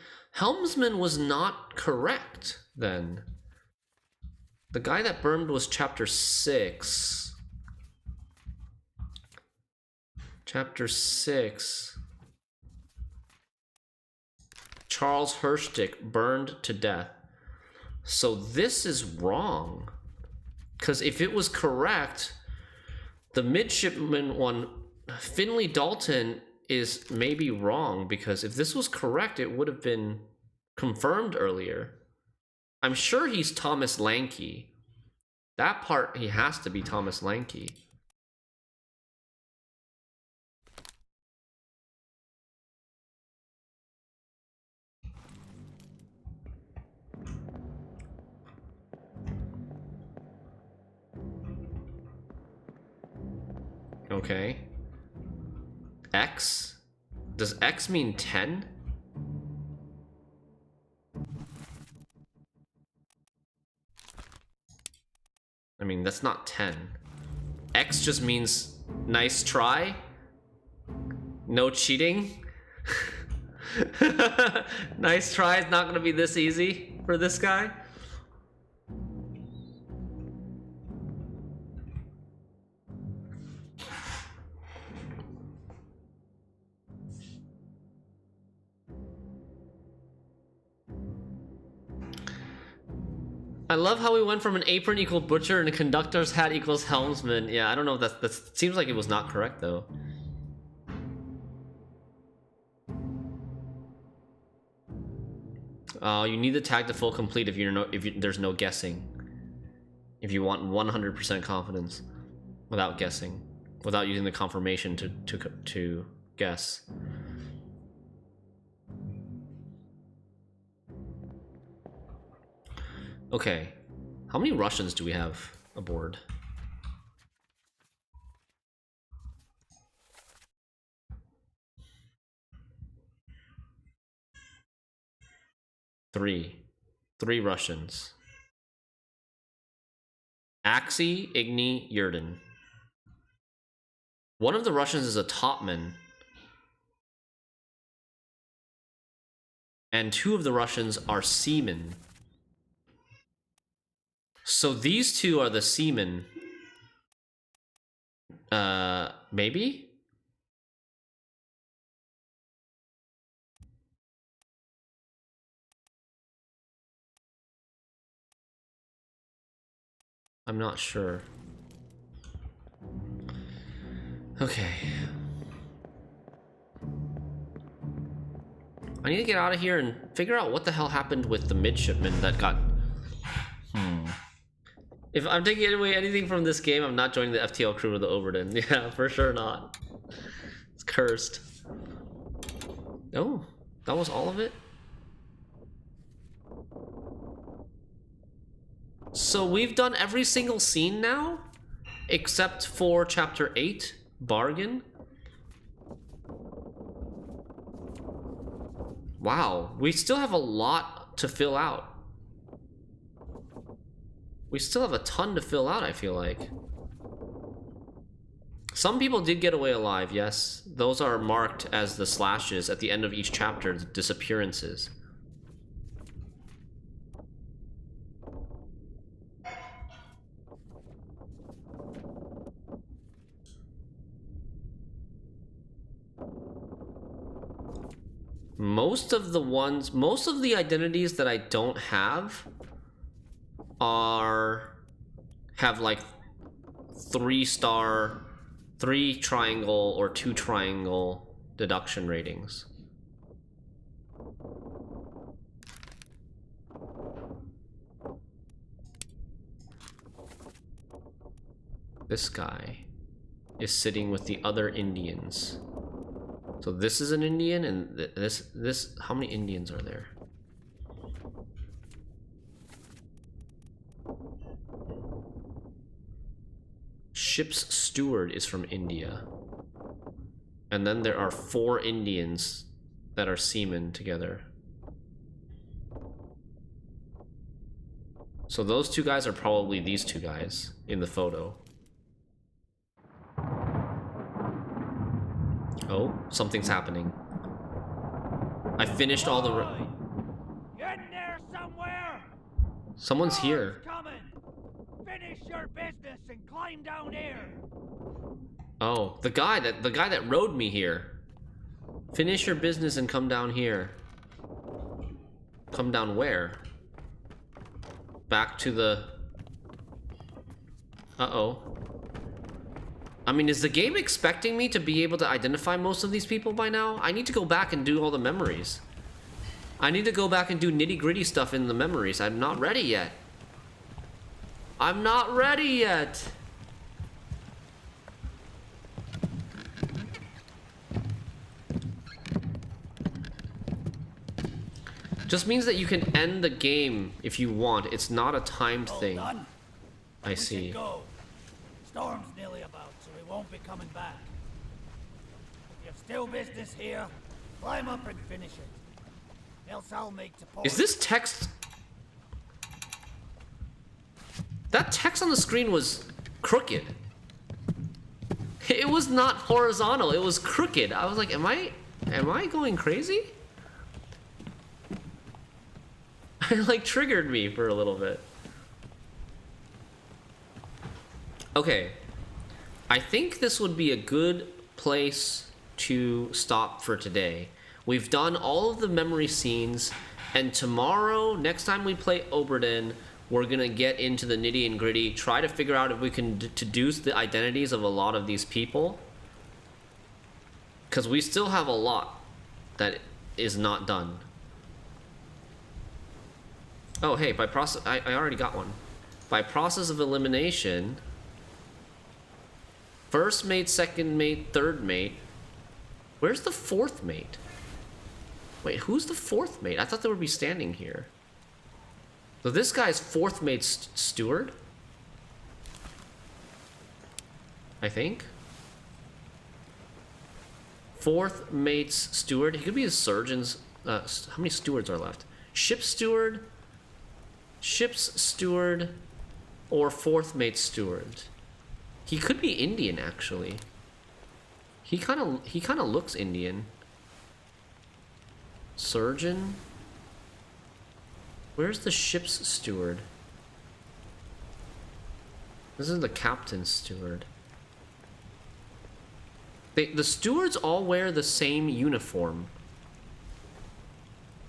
was not correct then. The guy that burned was chapter 6. Chapter 6. Charles Herstick burned to death. So this is wrong. Because if it was correct, the midshipman one, Finley Dalton, is maybe wrong. Because if this was correct, it would have been confirmed earlier. I'm sure he's Thomas Lanky. That part, he has to be Thomas Lanky. Okay. X? Does X mean 10? I mean, that's not 10. X just means nice try. No cheating. Nice try is not gonna be this easy for this guy. I love how we went from an apron equal butcher and a conductor's hat equals helmsman. Yeah, I don't know if that seems like it was not correct though. You need the tag to full complete if there's no guessing. If you want 100% confidence without guessing, without using the confirmation to guess. Okay, how many Russians do we have aboard? Three Russians. Axie, Igni, Yurden. One of the Russians is a topman. And two of the Russians are seamen. So these two are the seamen. Maybe? I'm not sure. Okay. I need to get out of here and figure out what the hell happened with the midshipman that got... If I'm taking away anything from this game, I'm not joining the FTL crew of the Obra Dinn. Yeah, for sure not. It's cursed. Oh, that was all of it? So we've done every single scene now? Except for Chapter 8, Bargain? Wow, we still have a lot to fill out. We still have a ton to fill out, I feel like. Some people did get away alive, yes. Those are marked as the slashes at the end of each chapter, the disappearances. Most of the identities that I don't have have like 3-star, 3 triangle or 2 triangle deduction ratings. This guy is sitting with the other Indians. So this is an Indian, and this how many Indians are there? Ship's steward is from India. And then there are 4 Indians that are seamen together. So those 2 guys are probably these 2 guys in the photo. Oh, something's happening. I finished all the... Get in there somewhere! Someone's here. Coming! Finish your business and climb down here! Oh, the guy that rode me here. Finish your business and come down here. Come down where? Back to the... Uh-oh. I mean, is the game expecting me to be able to identify most of these people by now? I need to go back and do all the memories. I need to go back and do nitty-gritty stuff in the memories. I'm not ready yet. I'm not ready yet. Just means that you can end the game if you want. It's not a timed thing. Done. I see. Go. Storm's nearly about, so we won't be coming back. If you've still business here, climb up and finish it. Else I'll make to port. Is this text... That text on the screen was crooked. It was not horizontal, it was crooked. I was like, am I going crazy? It like triggered me for a little bit. Okay. I think this would be a good place to stop for today. We've done all of the memory scenes, and tomorrow, next time we play Obra, we're gonna get into the nitty and gritty, try to figure out if we can deduce the identities of a lot of these people. Because we still have a lot that is not done. Oh, hey, by process... I already got one. By process of elimination... First mate, second mate, third mate. Where's the fourth mate? Wait, who's the fourth mate? I thought they would be standing here. So this guy's fourth mate's steward? I think. Fourth mate's steward. He could be a surgeon's... how many stewards are left? Ship's steward, or fourth mate's steward. He could be Indian, actually. He kind of looks Indian. Surgeon. Where's the ship's steward? This is the captain's steward. The stewards all wear the same uniform.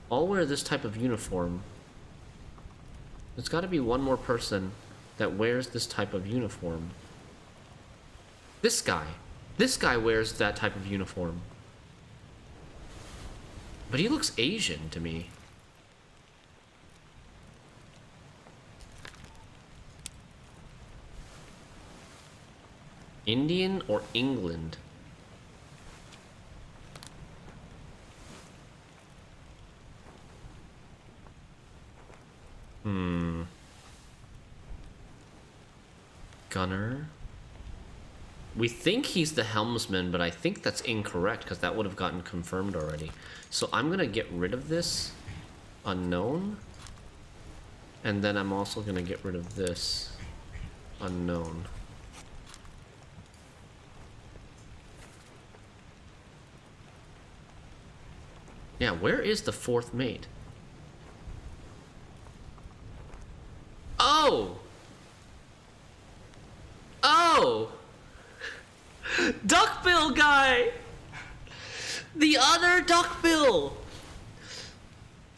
All wear this type of uniform. There's got to be one more person that wears this type of uniform. This guy. This guy wears that type of uniform. But he looks Asian to me. Indian or England? Gunner. We think he's the helmsman, but I think that's incorrect because that would have gotten confirmed already. So I'm gonna get rid of this unknown. And then I'm also gonna get rid of this unknown. Yeah, where is the fourth mate? Oh! Oh! Duckbill guy! The other duckbill!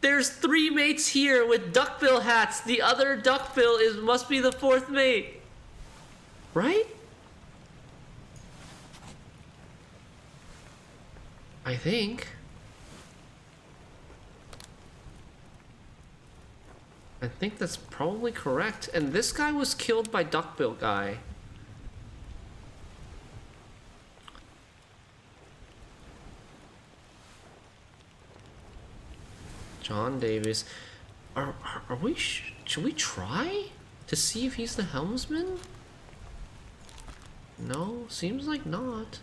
There's 3 mates here with duckbill hats. The other duckbill must be the fourth mate. Right? I think. I think that's probably correct. And this guy was killed by duckbill guy. John Davis. Are we... should we try to see if he's the helmsman? No, seems like not.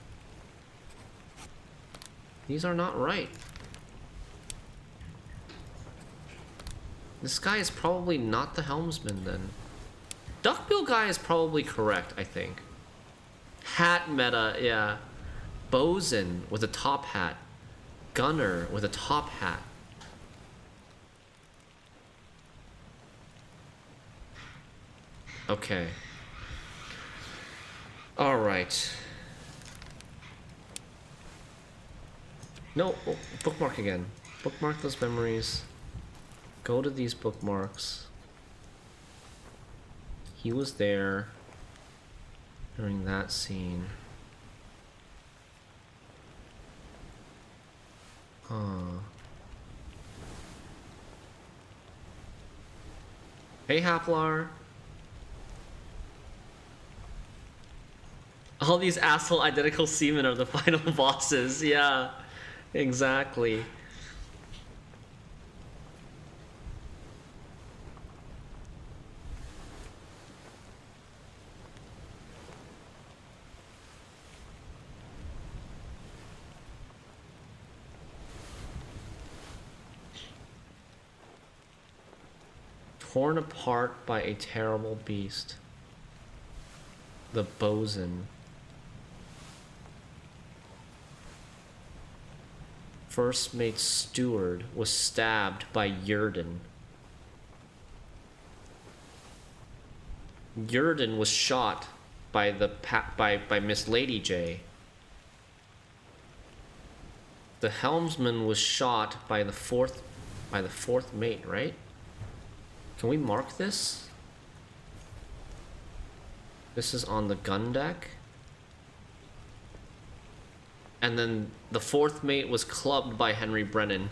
These are not right. This guy is probably not the helmsman then. Duckbill guy is probably correct, I think. Hat meta, yeah. Bosun with a top hat. Gunner with a top hat. Okay. Alright. No, oh, bookmark again. Bookmark those memories. Go to these bookmarks. He was there during that scene. Hey, Haplar. All these asshole identical seamen are the final bosses. Yeah, exactly. Torn apart by a terrible beast. The bosun. First mate steward was stabbed by Yurden. Yurden was shot by by Miss Lady J. The helmsman was shot by the fourth mate, right? Can we mark this? This is on the gun deck. And then the fourth mate was clubbed by Henry Brennan.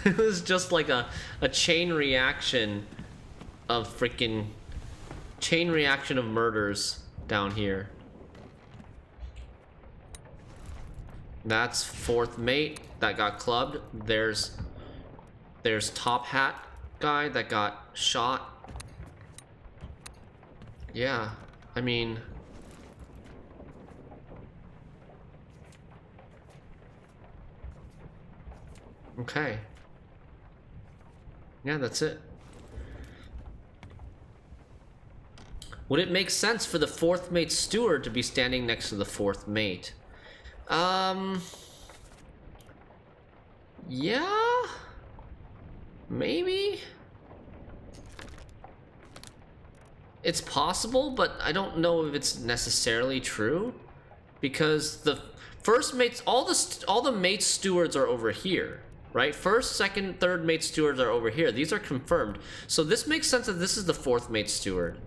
It was just like a chain reaction of freaking chain reaction of murders down here. That's fourth mate that got clubbed. There's top hat guy that got shot. Yeah, I mean, okay. Yeah, that's it. Would it make sense for the fourth mate steward to be standing next to the fourth mate? Yeah, maybe. It's possible, but I don't know if it's necessarily true, because the first mates, all the mate stewards are over here, right? First, second, third mate stewards are over here. These are confirmed, so this makes sense that this is the fourth mate steward.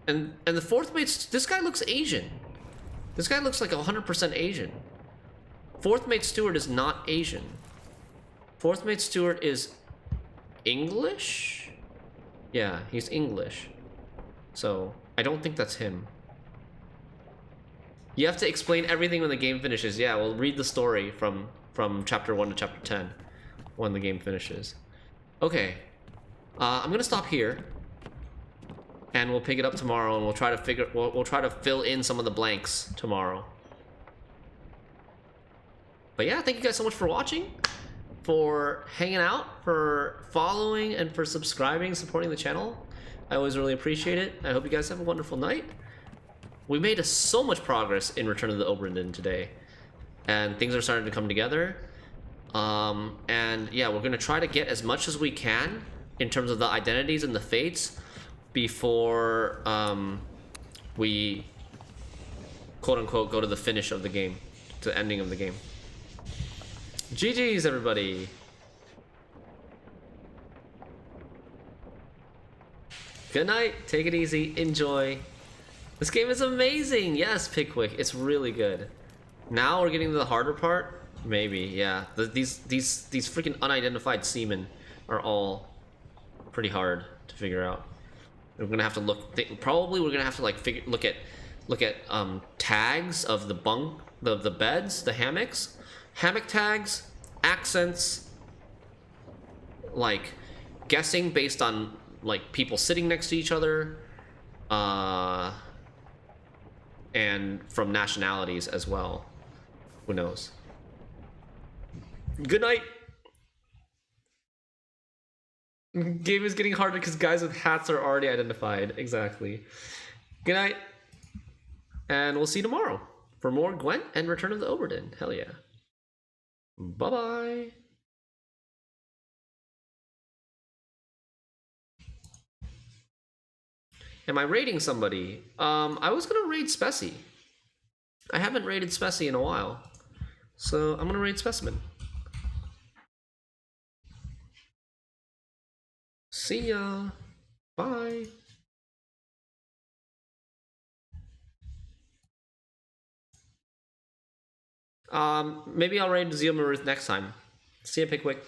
And the fourth mate, this guy looks Asian. This guy looks like 100% Asian. Fourth mate steward is not Asian. Fourth mate steward is English? Yeah, he's English. So, I don't think that's him. You have to explain everything when the game finishes. Yeah, we'll read the story from chapter 1 to chapter 10 when the game finishes. Okay. I'm gonna stop here. And we'll pick it up tomorrow, and we'll try to fill in some of the blanks tomorrow. But yeah, thank you guys so much for watching, for hanging out, for following, and for subscribing, supporting the channel. I always really appreciate it. I hope you guys have a wonderful night. We made so much progress in Return of the Obra Dinn today, and things are starting to come together. And yeah, we're gonna try to get as much as we can in terms of the identities and the fates before we quote-unquote go to the finish of the game, to the ending of the game. GG's, everybody. Good night, take it easy, enjoy. This game is amazing. Yes, Pickwick, it's really good. Now we're getting to the harder part. Maybe, yeah. These freaking unidentified seamen are all pretty hard to figure out. We're gonna have to look. Probably we're gonna have to like look at tags of the beds, the hammocks, hammock tags, accents, like guessing based on like people sitting next to each other, and from nationalities as well. Who knows? Good night. Game is getting harder because guys with hats are already identified. Exactly. Good night. And we'll see you tomorrow for more Gwent and Return of the Obra Dinn. Hell yeah. Bye-bye. Am I raiding somebody? I was gonna raid Speci. I haven't raided Speci in a while. So I'm gonna raid Specimen. See ya. Bye. Maybe I'll raid Zeal Maruth next time. See ya, Pickwick.